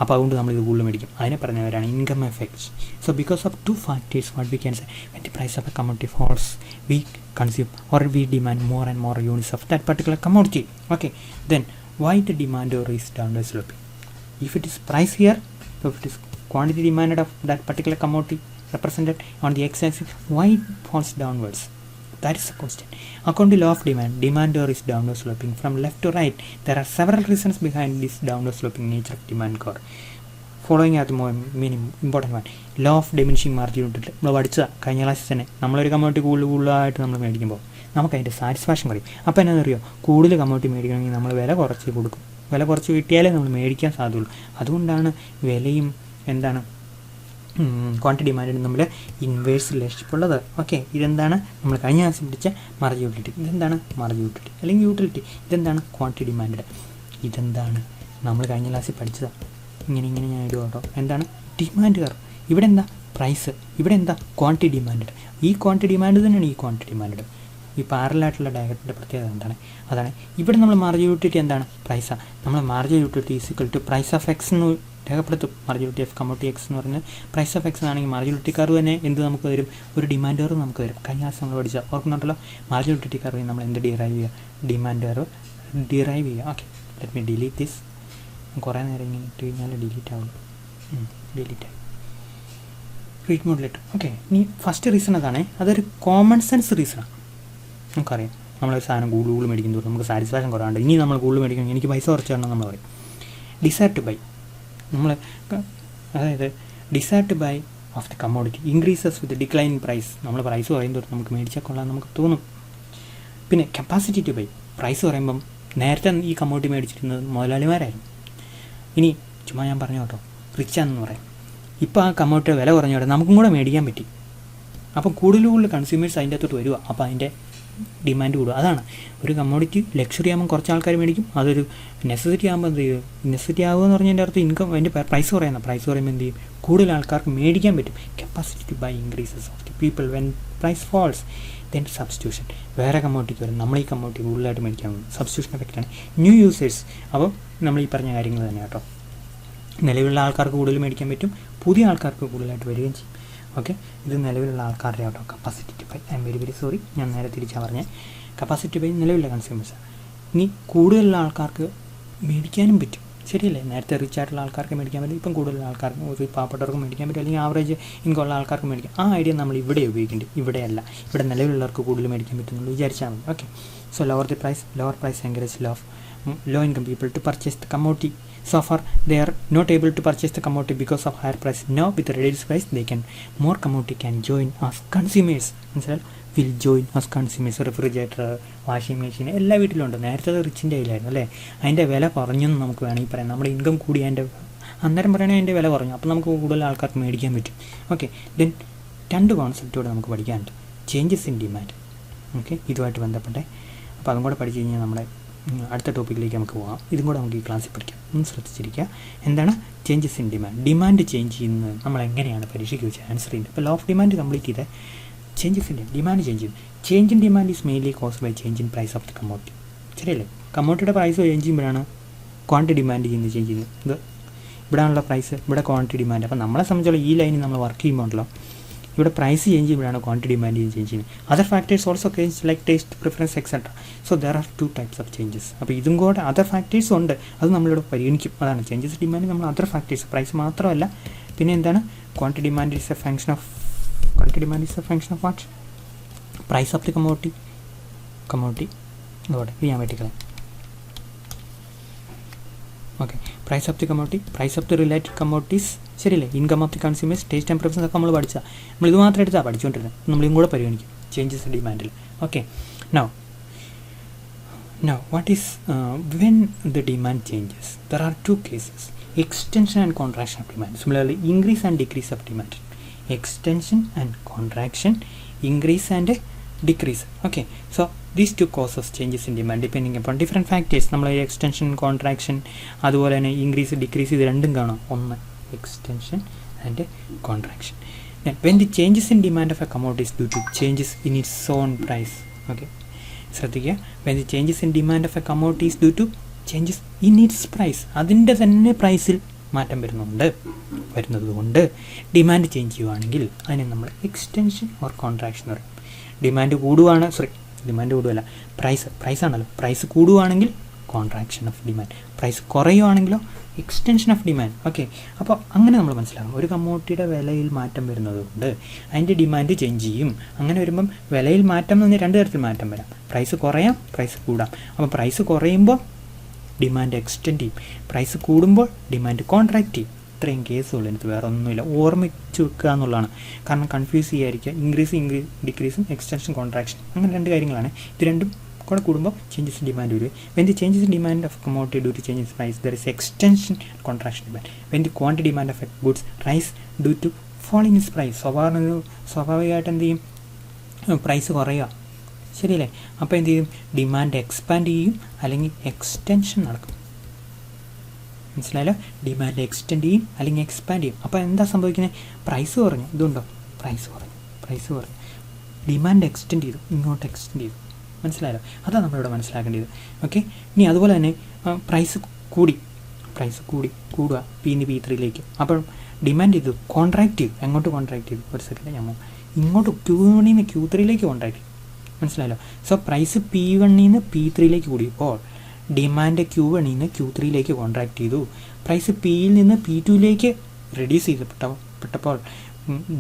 അപ്പോൾ അതുകൊണ്ട് നമ്മൾ ഇത് കൂടുതൽ മേടിക്കും. അതിനെ പറഞ്ഞവരാണ് income effects. So because of 2 factors what we can say, when the price of a commodity falls, we consume or we demand more and more units of that particular commodity. Okay, then why the demand is downward sloping? If it is price here, so if it is quantity demanded of that particular commodity represented on the x-axis, why it falls downwards? That is the question. According to law of demand is downward sloping from left to right. There are several reasons behind this downward sloping nature of demand curve. Following are the more important one. Law of diminishing margin. നമ്മൾ പഠിച്ചതാണ് കഴിഞ്ഞ ക്ലാസ്സിൽ തന്നെ. നമ്മളൊരു കമ്മോഡിറ്റി കൂടുതലായിട്ട് നമ്മൾ മേടിക്കുമ്പോൾ നമുക്ക് അതിൻ്റെ സാറ്റിസ്ഫാക്ഷൻ പറയും. അപ്പോൾ എന്നാണെന്നറിയോ, കൂടുതൽ കമ്മോഡിറ്റി മേടിക്കണമെങ്കിൽ നമ്മൾ വില കുറച്ച് കൊടുക്കും. വില കുറച്ച് കിട്ടിയാലേ നമ്മൾ മേടിക്കാൻ സാധ്യതയുള്ളൂ. അതുകൊണ്ടാണ് വിലയും എന്താണ് ക്വാണ്ടിറ്റി ഡിമാൻഡിനും നമ്മൾ ഇൻവേഴ്സ് റിലേഷൻഷിപ്പ് ഉള്ളത്. ഓക്കെ, ഇതെന്താണ് നമ്മൾ കഴിഞ്ഞ ക്ലാസ്സിൽ പിടിച്ച മാർജിൻ യൂട്ടിലിറ്റി. ഇതെന്താണ് മാർജിൻ യൂട്ടിലിറ്റി അല്ലെങ്കിൽ യൂട്ടിലിറ്റി? ഇതെന്താണ് ക്വാണ്ടിറ്റി ഡിമാൻഡ്. ഇതെന്താണ് നമ്മൾ കഴിഞ്ഞ ക്ലാസ്സിൽ പഠിച്ചതാണ്. ഇങ്ങനെ ഞാൻ ഇടുക കേട്ടോ. എന്താണ് ഡിമാൻഡ് കർവ്? ഇവിടെ എന്താ പ്രൈസ്, ഇവിടെ എന്താ ക്വാണ്ടിറ്റി ഡിമാൻഡ്. ഈ ക്വാണ്ടിറ്റി ഡിമാൻഡ് തന്നെയാണ് ഈ ക്വാണ്ടിറ്റി ഡിമാൻഡ്. ഈ പാരലായിട്ടുള്ള ഡയഗ്രത്തിൻ്റെ പ്രത്യേകത എന്താണ്? അതാണ് ഇവിടെ നമ്മൾ മാർജിൻ യൂട്ടിലിറ്റി എന്താണ്? പ്രൈസാണ്. നമ്മൾ margin utility is equal to price of X എന്ന് രേഖപ്പെടുത്തും. Margin utility of commodity X എന്ന് പറഞ്ഞാൽ പ്രൈസ് ഓഫ് എക്സ് ആണെങ്കിൽ മാർജിൻ യൂട്ടിലിറ്റി കർവ് തന്നെ എന്ത് നമുക്ക് തരും? ഒരു ഡിമാൻഡ് കർവ് നമുക്ക് തരും. കഴിഞ്ഞ ക്ലാസ് നമ്മൾ പഠിച്ചാൽ ഓർക്കുന്നുണ്ടല്ലോ, മാർജിൻ യൂട്ടിലിറ്റി കർവിൽ നമ്മൾ എന്ത് ഡിറൈവ് ചെയ്യുക? ഡിമാൻഡ് കർവ് ഡിറൈവ് ചെയ്യുക. Okay, let me delete this. കുറേ നേരം ഇങ്ങനെ ഇട്ട് കഴിഞ്ഞാൽ ഡിലീറ്റ് ആവുള്ളൂ. ഡിലീറ്റ് ആയി. Read mode letter. ഓക്കെ, ഇനി ഫസ്റ്റ് റീസൺ അതാണ്. അതൊരു കോമൺ സെൻസ് റീസണാണ്. നമുക്കറിയാം, നമ്മളൊരു സാധനം കൂടുതൽ മേടിക്കുമ്പോൾ നമുക്ക് സാറ്റിസ്ഫാക്ഷൻ കുറവാണ്ട്. ഇനി നമ്മൾ കൂടുതൽ മേടിക്കണം, എനിക്ക് പൈസ കുറച്ച് തരണം നമ്മൾ പറയും. ഡിസൈർ ടു ബൈ, നമ്മൾ അതായത് desire to buy of the commodity increases with decline price. നമ്മൾ പ്രൈസ് കുറയുമ്പോൾ നമുക്ക് മേടിച്ചാൽ കൊള്ളാൻ നമുക്ക് തോന്നും. പിന്നെ കപ്പാസിറ്റി ടു ബൈ, പ്രൈസ് പറയുമ്പം നേരത്തെ ഈ കമ്മോഡിറ്റി മേടിച്ചിരുന്നത് മുതലാളിമാരായിരുന്നു. ഇനി ചുമ്മാ ഞാൻ പറഞ്ഞു കേട്ടോ, റിച്ചാണെന്ന് പറയാം. ഇപ്പോൾ ആ കമ്മോഡിറ്റിയുടെ വില കുറഞ്ഞോടെ നമുക്കും കൂടെ മേടിക്കാൻ പറ്റി. അപ്പം കൂടുതൽ കൺസ്യൂമേഴ്സ് അതിൻ്റെ അകത്തോട്ട് വരിക. അപ്പോൾ അതിൻ്റെ ഡിമാൻഡ് കൂടുക. അതാണ് ഒരു കമ്മോഡിറ്റി ലക്ഷറി ആകുമ്പോൾ കുറച്ച് ആൾക്കാർ മേടിക്കും. അതൊരു നെസസിറ്റി ആകുമ്പോൾ എന്ത് ചെയ്യും? നെസസിറ്റി ആകുക എന്ന് പറഞ്ഞതിൻ്റെ അർത്ഥം ഇൻകം, അതിൻ്റെ പ്രൈസ് കുറയുന്ന പ്രൈസ് പറയുമ്പോൾ എന്ത് ചെയ്യും? കൂടുതൽ ആൾക്കാർക്ക് മേടിക്കാൻ പറ്റും. Capacity to buy increases of the people when price falls. Then substitution, വേറെ കമ്മോഡിറ്റിക്ക് വരും, നമ്മൾ ഈ കമ്മോഡിറ്റി കൂടുതലായിട്ട് മേടിക്കാൻ പോകും. സബ്സ്റ്റിറ്റ്യൂഷൻ എഫക്റ്റാണ്. ന്യൂ യൂസേഴ്സ്, അപ്പോൾ നമ്മൾ ഈ പറഞ്ഞ കാര്യങ്ങൾ തന്നെ കേട്ടോ. നിലവിലുള്ള ആൾക്കാർക്ക് കൂടുതൽ മേടിക്കാൻ പറ്റും, പുതിയ ആൾക്കാർക്ക് കൂടുതലായിട്ട് വരികയും ചെയ്യും. ഓക്കെ, ഇത് നിലവിലുള്ള ആൾക്കാരുടെ കേട്ടോ. Capacity to buy, I'm very sorry, ഞാൻ നേരെ തിരിച്ചാണ് പറഞ്ഞത്. കപ്പാസിറ്റി ബൈ നിലവിലുള്ള കൺസ്യൂമേഴ്സ്. ഇനി കൂടുതലുള്ള ആൾക്കാർക്ക് മേടിക്കാനും പറ്റും, ശരിയല്ലേ? നേരത്തെ റിച്ച് ആയിട്ടുള്ള ആൾക്കാർക്ക് മേടിക്കാൻ പറ്റും, ഇപ്പം കൂടുതൽ ആൾക്കാർക്ക്, ഒരു പാവപ്പെട്ടവർക്ക് മേടിക്കാൻ പറ്റും, അല്ലെങ്കിൽ ആവറേജ് ഇൻകം ഉള്ള ആൾക്കാർക്ക് മേടിക്കാം. ആ ഐഡിയ നമ്മൾ ഇവിടെ ഉപയോഗിക്കേണ്ടത്, ഇവിടെയല്ല. ഇവിടെ നിലവിലുള്ളവർക്ക് കൂടുതൽ മേടിക്കാൻ പറ്റുമെന്ന് വിചാരിച്ചാൽ മതി. Okay, so lower the price, lower price encourage low income people to purchase the commodity. So far they are not able to purchase the commodity because of higher price. Now with the reduced price they can, more commodity can join as consumers. Instead will join as consumers. Refrigerator, washing machine എല്ലാ വീട്ടിലുണ്ട്. നേരത്തെ അത് റിച്ചിൻ്റെ കയ്യിലായിരുന്നു അല്ലേ? അതിൻ്റെ വില കുറഞ്ഞെന്ന് നമുക്ക് വേണമെങ്കിൽ പറയാം. നമ്മുടെ ഇൻകം കൂടി അതിൻ്റെ അന്നേരം പറയണേ അതിൻ്റെ വില കുറഞ്ഞു. അപ്പോൾ നമുക്ക് കൂടുതൽ ആൾക്കാർക്ക് മേടിക്കാൻ പറ്റും. ഓക്കെ, ദെൻ 2 കോൺസെപ്റ്റോടെ നമുക്ക് പഠിക്കാനുണ്ട്. Changes in demand. ഓക്കെ, ഇതുമായിട്ട് ബന്ധപ്പെട്ടെ. അപ്പോൾ അതും കൂടെ പഠിച്ചു കഴിഞ്ഞാൽ നമ്മുടെ അടുത്ത ടോപ്പിക്കിലേക്ക് നമുക്ക് പോകാം. ഇതും കൂടെ നമുക്ക് ഈ ക്ലാസ്സിൽ പഠിക്കാം. ഒന്ന് ശ്രദ്ധിച്ചിരിക്കുക. എന്താണ് changes in demand? Demand change ചെയ്യുന്നത് നമ്മൾ എങ്ങനെയാണ് പരീക്ഷയ്ക്ക് വെച്ച് ആൻസർ ചെയ്യുന്നത്? ഇപ്പോൾ ലോ ഓഫ് ഡിമാൻഡ് കംപ്ലീറ്റ് ചെയ്ത് ചേഞ്ചസ് ഇൻ ഡിമാൻഡ് ചേഞ്ച് ചെയ്യും. Change in demand is mainly caused by change in price of the commodity. ശരിയല്ലേ? കമ്മോഡിറ്റിയുടെ പ്രൈസ് ചേഞ്ച് ചെയ്യുമ്പോഴാണ് ക്വാണ്ടിറ്റി ഡിമാൻഡ് ചേഞ്ച് ചെയ്യുന്നത്. ഇത് ഇവിടെയാണുള്ള പ്രൈസ്, ഇവിടെ ക്വാണ്ടിറ്റി ഡിമാൻഡ്. അപ്പോൾ നമ്മളെ സംബന്ധിച്ചുള്ള ഈ ലൈനിൽ നമ്മൾ വർക്ക് ചെയ്യുമ്പോൾ ഉണ്ടല്ലോ, ഇവിടെ പ്രൈസ് ചേഞ്ച് ചെയ്യുമ്പോഴാണ് ക്വാണ്ടിറ്റി ഡിമാൻഡ് ചേഞ്ച് ചെയ്യുന്നത്. Other factors also change like taste, preference etcetera. So there are 2 types of changes. അപ്പോൾ ഇതും കൂടെ അതർ ഫാക്ടേഴ്സ് ഉണ്ട്, അത് നമ്മളിവിടെ പരിഗണിക്കും. അതാണ് ചേഞ്ചസ് ഡിമാൻഡ്. നമ്മൾ അതർ ഫാക്ടേഴ്സ്, പ്രൈസ് മാത്രമല്ല. പിന്നെ എന്താണ് quantity demand is a function of what? Price of the commodity അതോടെ ഇത് ഞാൻ പറ്റിക്കളാം. Okay, price of the commodity, price of the related commodities, ശരിയല്ലേ? Income of the consumers, taste and preference ഒക്കെ നമ്മൾ പഠിച്ചാൽ, നമ്മൾ ഇത് മാത്രം എടുത്താൽ പഠിച്ചുകൊണ്ടിരുന്നത്. നമ്മളിതും കൂടെ പരിഗണിക്കും ചേഞ്ചസ് ഡിമാൻഡിൽ. Okay, now what is when the demand changes? There are 2 cases: extension and contraction of demand. Similarly, increase and decrease of demand. extension and contraction, increase and decrease. Okay, so these two causes changes in demand depending upon different factors. നമ്മൾ എക്സ്റ്റൻഷൻ കോൺട്രാക്ഷൻ അതുപോലെ തന്നെ ഇൻക്രീസ് ഡിക്രീസ് ഇത് രണ്ടും കാണാം. ഒന്ന് extension and contraction. When the changes in demand of a commodity is due to changes in its own price. Okay, ശ്രദ്ധിക്കുക. When the changes in demand of a commodity is due to changes in its price, അതിൻ്റെ തന്നെ പ്രൈസിൽ മാറ്റം വരുന്നതുകൊണ്ട് ഡിമാൻഡ് ചേഞ്ച് ചെയ്യുവാണെങ്കിൽ അതിനെ നമ്മൾ എക്സ്റ്റൻഷൻ ഓർ കോൺട്രാക്ഷൻ പറയും. ഡിമാൻഡ് കൂടുകയല്ല, പ്രൈസാണല്ലോ. പ്രൈസ് കൂടുകയാണെങ്കിൽ കോൺട്രാക്ഷൻ ഓഫ് ഡിമാൻഡ്, പ്രൈസ് കുറയുവാണെങ്കിലോ എക്സ്റ്റൻഷൻ ഓഫ് ഡിമാൻഡ്. ഓക്കെ, അപ്പോൾ അങ്ങനെ നമ്മൾ മനസ്സിലാക്കണം. ഒരു കമ്മോഡിറ്റിയുടെ വിലയിൽ മാറ്റം വരുന്നതുകൊണ്ട് അതിൻ്റെ ഡിമാൻഡ് ചേഞ്ച് ചെയ്യും. അങ്ങനെ വരുമ്പം വിലയിൽ മാറ്റം എന്ന് പറഞ്ഞാൽ രണ്ട് തരത്തിൽ മാറ്റം വരാം. പ്രൈസ് കുറയാം, പ്രൈസ് കൂടാം. അപ്പോൾ പ്രൈസ് കുറയുമ്പോൾ ഡിമാൻഡ് എക്സ്റ്റെൻഡ് ചെയ്യും, പ്രൈസ് കൂടുമ്പോൾ ഡിമാൻഡ് കോൺട്രാക്റ്റ് ചെയ്യും. ഇത്രയും കേസുള്ളൂ, എനിക്ക് വേറെ ഒന്നുമില്ല. ഓർമ്മിച്ച് വെക്കുക എന്നുള്ളതാണ്. കാരണം കൺഫ്യൂസ് ചെയ്യാതിരിക്കുക. ഇൻക്രീസ് ഡിക്രീസും എക്സ്റ്റൻഷൻ കോൺട്രാക്ഷൻ അങ്ങനെ രണ്ട് കാര്യങ്ങളാണ്. ഇത് രണ്ടും കൂടെ കൂടുമ്പോൾ ചേഞ്ചസ് ഇൻ ഡിമാൻഡ് വരും. When the changes in demand of commodity due to changes price there is extension contraction demand. When the quantity demand of goods rise due to fall in its price. സ്വാഭാവികമായിട്ട് എന്ത് ചെയ്യും? പ്രൈസ് കുറയുക, ശരിയല്ലേ? അപ്പോൾ എന്ത് ചെയ്യും? ഡിമാൻഡ് എക്സ്പാൻഡ് ചെയ്യും അല്ലെങ്കിൽ എക്സ്റ്റൻഷൻ നടക്കും. മനസ്സിലായല്ലോ? ഡിമാൻഡ് എക്സ്റ്റെൻഡ് ചെയ്യും അല്ലെങ്കിൽ എക്സ്പാൻഡ് ചെയ്യും. അപ്പോൾ എന്താ സംഭവിക്കുന്നത്? പ്രൈസ് കുറഞ്ഞു, ഇതുണ്ടോ? പ്രൈസ് കുറഞ്ഞു, ഡിമാൻഡ് എക്സ്റ്റെൻഡ് ചെയ്തു, ഇങ്ങോട്ട് എക്സ്റ്റെൻഡ് ചെയ്തു. മനസ്സിലായല്ലോ? അതാണ് നമ്മളിവിടെ മനസ്സിലാക്കേണ്ടത്. ഓക്കെ, ഇനി അതുപോലെ തന്നെ പ്രൈസ് കൂടുക P-ന്ന് P3യിലേക്ക്. അപ്പോൾ ഡിമാൻഡ് ചെയ്തു കോൺട്രാക്റ്റ് ചെയ്തു. എങ്ങോട്ട് കോൺട്രാക്റ്റ് ചെയ്തു? ഒരു സെക്കൻഡ്, ഞാൻ ഇങ്ങോട്ട് Q1 നിന്ന് Q3യിലേക്ക് കോൺട്രാക്റ്റ് ചെയ്തു. മനസ്സിലായല്ലോ? സോ പ്രൈസ് P1 നിന്ന് P3യിലേക്ക് കൂടിയപ്പോൾ ഡിമാൻഡ് Q1 നിന്ന് Q3യിലേക്ക് കോൺട്രാക്റ്റ് ചെയ്തു. പ്രൈസ് Pയിൽ നിന്ന് P2യിലേക്ക് റെഡ്യൂസ് ചെയ്യപ്പെട്ടപ്പോൾ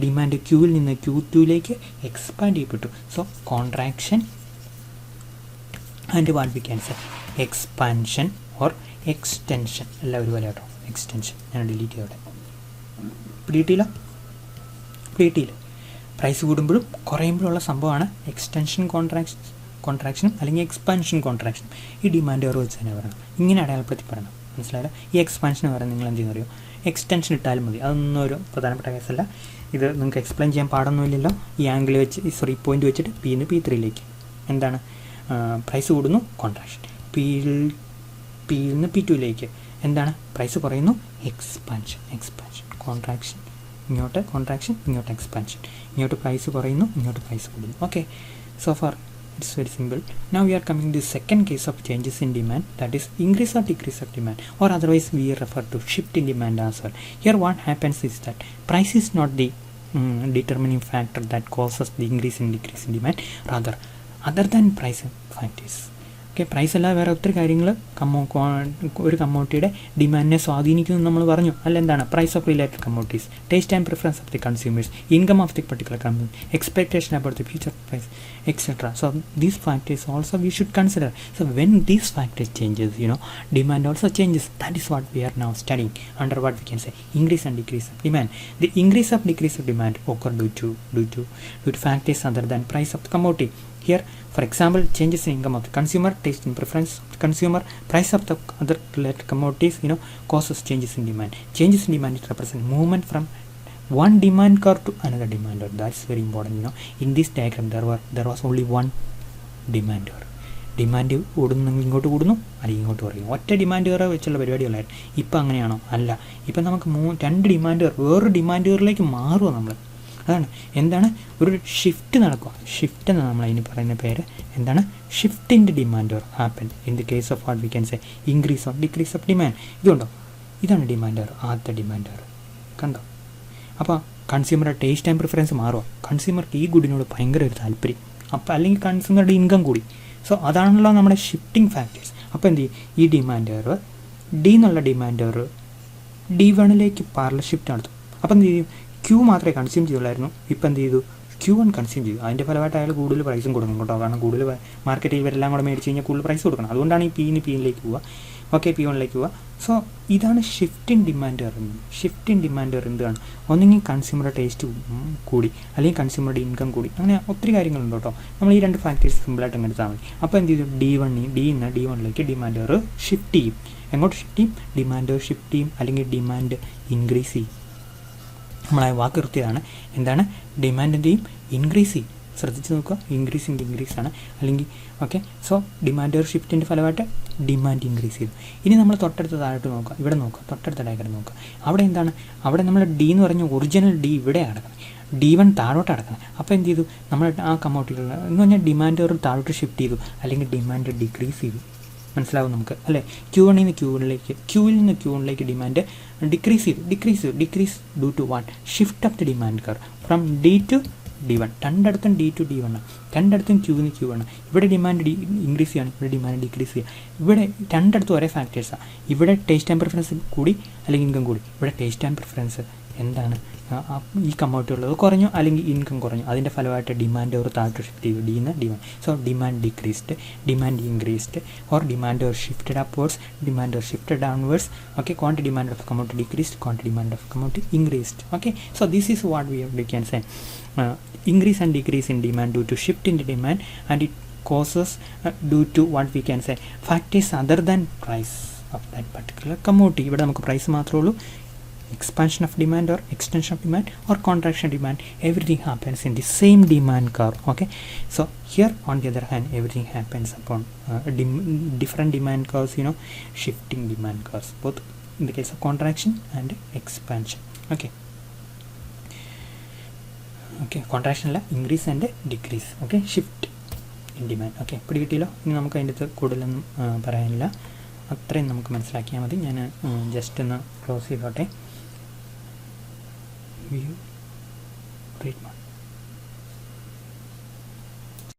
ഡിമാൻഡ് Qയിൽ നിന്ന് Q2യിലേക്ക് എക്സ്പാൻഡ് ചെയ്യപ്പെട്ടു. So contraction and what we can say expansion or extension. എല്ലാം ഒരുപോലെ കേട്ടോ. എക്സ്റ്റൻഷൻ ഞാൻ ഡിലീറ്റ് ചെയ്തോടെ. പിടിയിട്ടില്ല. പ്രൈസ് കൂടുമ്പോഴും കുറയുമ്പോഴുള്ള സംഭവമാണ് എക്സ്റ്റൻഷൻ കോൺട്രാക്ഷനും അല്ലെങ്കിൽ എക്സ്പാൻഷൻ കോൺട്രാക്ഷനും. ഈ ഡിമാൻഡ് ഓർ വെച്ച് തന്നെ പറയണം, ഇങ്ങനെ അടയാളപ്പെടുത്തി പറയണം. മനസ്സിലായാലും ഈ എക്സ്പാൻഷൻ പറയാൻ നിങ്ങൾ എന്ത് ചെയ്യുന്നറിയോ? എക്സ്റ്റൻഷൻ ഇട്ടാലും മതി. അതൊന്നും ഒരു പ്രധാനപ്പെട്ട കേസല്ല. ഇത് നിങ്ങൾക്ക് എക്സ്പ്ലെയിൻ ചെയ്യാൻ പാടൊന്നുമില്ലല്ലോ. ഈ ആംഗിൾ വെച്ച് പോയിന്റ് വെച്ചിട്ട് P-ന്ന് P3യിലേക്ക് എന്താണ്? പ്രൈസ് കൂടുന്നു, കോൺട്രാക്ഷൻ. Pയിൽ നിന്ന് P2യിലേക്ക് എന്താണ്? പ്രൈസ് കുറയുന്നു, എക്സ്പാൻഷൻ. കോൺട്രാക്ഷൻ, ഇങ്ങോട്ട് കോൺട്രാക്ഷൻ, ഇങ്ങോട്ട് എക്സ്പാൻഷൻ. ഇങ്ങോട്ട് പ്രൈസ് കുറയുന്നു, ഇങ്ങോട്ട് പ്രൈസ് കൂടുന്നു. Okay, so far it's very simple. Now we are coming to the second case of changes in demand, that is increase or decrease of demand, or otherwise we refer to shift in demand as well. Here what happens is that price is not the determining factor that causes the increase and decrease in demand, rather other than price factors. Okay, price അല്ലാതെ വേറെ ഒത്തിരി കാര്യങ്ങൾ ഒരു കമ്മോഡിറ്റിയുടെ ഡിമാൻഡിനെ സ്വാധീനിക്കുമെന്ന് നമ്മൾ പറഞ്ഞു. അല്ല, എന്താണ്? Price of related commodities, taste and preference of the consumers, income of the particular company, expectation about the future price, etcetera. So these factors also we should consider. So when these factors changes, demand also changes. That is what we are now studying under what we can say increase and decrease of demand. The increase of decrease of demand occur due to factors other than price of the commodity. Here, for example, changes in income of the consumer, taste and preference of the consumer, price of the other related commodities, causes changes in demand. Changes in demand, it represents movement from one demand curve to another demand curve. That's very important. In this diagram, there was only one demand curve. Demand കൂടുന്നെങ്കിൽ ഇങ്ങോട്ട് കൂടുന്നു, അല്ലെങ്കിൽ ഇങ്ങോട്ട് കുറയും. ഒറ്റ ഡിമാൻഡ് കയറ് വെച്ചുള്ള പരിപാടികളായിരുന്നു. ഇപ്പം അങ്ങനെയാണോ? അല്ല. ഇപ്പം നമുക്ക് രണ്ട് ഡിമാൻഡ് കയർ വേറൊരു ഡിമാൻഡ് കയറിലേക്ക് മാറുമോ നമ്മൾ? അതാണ് എന്താണ് ഒരു ഷിഫ്റ്റ് നടക്കുക. ഷിഫ്റ്റ് എന്ന് നമ്മൾ അതിന് പറയുന്ന പേര് എന്താണ്? Shift in the demand happen in the case of what we can say increase or decrease of demand. ഇതുണ്ടോ? ഇതാണ് ഡിമാൻഡ് ആദ്യത്തെ ഡിമാൻഡ് കണ്ടോ? അപ്പോൾ കൺസ്യൂമറുടെ ടേസ്റ്റ് ആൻഡ് പ്രിഫറൻസ് മാറുക. കൺസ്യൂമർക്ക് ഈ ഗുഡിനോട് ഭയങ്കര ഒരു താല്പര്യം, അപ്പോൾ അല്ലെങ്കിൽ കൺസ്യൂമറുടെ ഇൻകം കൂടി. സോ അതാണല്ലോ നമ്മുടെ ഷിഫ്റ്റിംഗ് ഫാക്ടേഴ്സ്. അപ്പോൾ എന്ത് ചെയ്യും? ഈ ഡിമാൻഡ് ഡി എന്നുള്ള ഡിമാൻഡ് D1ലേക്ക് പാരലൽ ഷിഫ്റ്റ് നടത്തും. അപ്പോൾ എന്ത് ചെയ്യും? Q മാത്രമേ കൺസ്യൂം ചെയ്യുള്ളായിരുന്നു, ഇപ്പോൾ എന്ത് ചെയ്തു? Q1 കൺസ്യൂം ചെയ്തു. അതിൻ്റെ ഫലമായിട്ട് അയാൾ കൂടുതൽ പ്രൈസും കൊടുക്കണം കേട്ടോ. കാരണം കൂടുതൽ മാർക്കറ്റിൽ ഇവരെല്ലാം കൂടെ മേടിച്ച് കഴിഞ്ഞാൽ കൂടുതൽ പ്രൈസ് കൊടുക്കണം. അതുകൊണ്ടാണ് ഈ P-യിലേക്ക് പോവുക. ഓക്കെ, P1ലേക്ക് പോവുക. സോ ഇതാണ് ഷിഫ്റ്റ് ഇൻ ഡിമാൻഡ് പറയുന്നത്. ഷിഫ്റ്റ് ഇൻ ഡിമാൻഡ് എന്താണ്? ഒന്നെങ്കിൽ കൺസ്യൂമറുടെ ടേസ്റ്റ് കൂടി, അല്ലെങ്കിൽ കൺസ്യൂമറുടെ ഇൻകം കൂടി. അങ്ങനെ ഒത്തിരി കാര്യങ്ങളുണ്ട് കേട്ടോ. നമ്മൾ ഈ രണ്ട് ഫാക്ടേഴ്സ് സിമ്പിളായിട്ട് അങ്ങ് എടുത്താൽ മതി. അപ്പോൾ എന്ത് ചെയ്തു? D-ന്ന് D1ലേക്ക് ഡിമാൻഡ് ഷിഫ്റ്റ് ചെയ്യും. എങ്ങോട്ട് ഷിഫ്റ്റ് ചെയ്യും? ഡിമാൻഡ് ഷിഫ്റ്റ് ചെയ്യും, അല്ലെങ്കിൽ ഡിമാൻഡ് ഇൻക്രീസ് ചെയ്യും. നമ്മളെ വാക്ക് കൃത്യമാണ്. എന്താണ്? ഡിമാൻഡിൻ്റെയും ഇൻക്രീസ് ചെയ്യും. ശ്രദ്ധിച്ച് നോക്കുക, ഇൻക്രീസ് ആണ് അല്ലെങ്കിൽ ഓക്കെ. സോ ഡിമാൻഡ് ഒരു ഷിഫ്റ്റിൻ്റെ ഫലമായിട്ട് ഡിമാൻഡ് ഇൻക്രീസ് ചെയ്തു. ഇനി നമ്മൾ തൊട്ടടുത്ത താഴോട്ട് നോക്കുക, ഇവിടെ നോക്കുക, തൊട്ടടുത്ത ഡയഗ്രം നോക്കുക. അവിടെ എന്താണ്? അവിടെ നമ്മൾ ഡി എന്ന് പറഞ്ഞ ഒറിജിനൽ ഡി ഇവിടെ അടക്കണം, D1 താഴോട്ട് അടക്കണം. അപ്പോൾ എന്ത് ചെയ്തു? നമ്മൾ ആ കമ്മോഡിറ്റികൾ എന്ന് പറഞ്ഞാൽ ഡിമാൻഡ് ഒരു താഴോട്ട് ഷിഫ്റ്റ് ചെയ്തു അല്ലെങ്കിൽ ഡിമാൻഡ് ഡിക്രീസ് ചെയ്തു. മനസ്സിലാവും നമുക്ക് അല്ലേ? Q1 നിന്ന് Q1 നിന്ന് Q1 demand decrease due to what? Shift of the demand curve from D to D1. രണ്ടിടത്തും D to D1 ആണ്, രണ്ടിടത്തും Q നിന്ന് Q1 ആണ്. ഇവിടെ ഡിമാൻഡ് ഇൻക്രീസ് ചെയ്യാണ്, ഇവിടെ ഡിമാൻഡ് ഡിക്രീസ് ചെയ്യുക. ഇവിടെ രണ്ടിടത്തും ഒരേ ഫാക്ടേഴ്സാണ്. ഇവിടെ ടേസ്റ്റ് ആൻഡ് പ്രിഫറൻസ് കൂടി അല്ലെങ്കിൽ ഇൻകം കൂടി. ഇവിടെ ടേസ്റ്റ് ആൻഡ് പ്രിഫറൻസ് എന്താണ്? ഈ കമ്മോഡിറ്റി ഉള്ളത് കുറഞ്ഞു അല്ലെങ്കിൽ ഇൻകം കുറഞ്ഞു. അതിൻ്റെ ഫലമായിട്ട് ഡിമാൻഡ് ഒരു താഴോട്ട് ഷിഫ്റ്റ് ചെയ്തു, D നിന്ന് D1. So demand decreased, demand increased, or demand or shifted upwards, demand or shifted downwards. Okay, quantity demand of commodity decreased, quantity demand of commodity increased. Okay, so this is what we can say increase and decrease in demand due to shift in the demand, and it causes due to what we can say factors other than price of that particular commodity. ഇവിടെ നമുക്ക് പ്രൈസ് മാത്രമേ ഉള്ളൂ. expansion of demand or extension of demand or contraction of demand, everything happens in the same demand curve. Okay, so here on the other hand everything happens upon different demand curves, shifting demand curves, both in the case of contraction and expansion. Okay, contraction അല്ല, increase and decrease. Okay, shift in demand. Okay, പിടികിട്ടിയല്ലോ. ഇനി നമുക്ക് അതിൻ്റെ അടുത്ത് കൂടുതലൊന്നും പറയാനില്ല, അത്രയും നമുക്ക് മനസ്സിലാക്കിയാൽ മതി. ഞാൻ ജസ്റ്റ് ഒന്ന് ക്ലോസ് ചെയ്തോട്ടെ. View read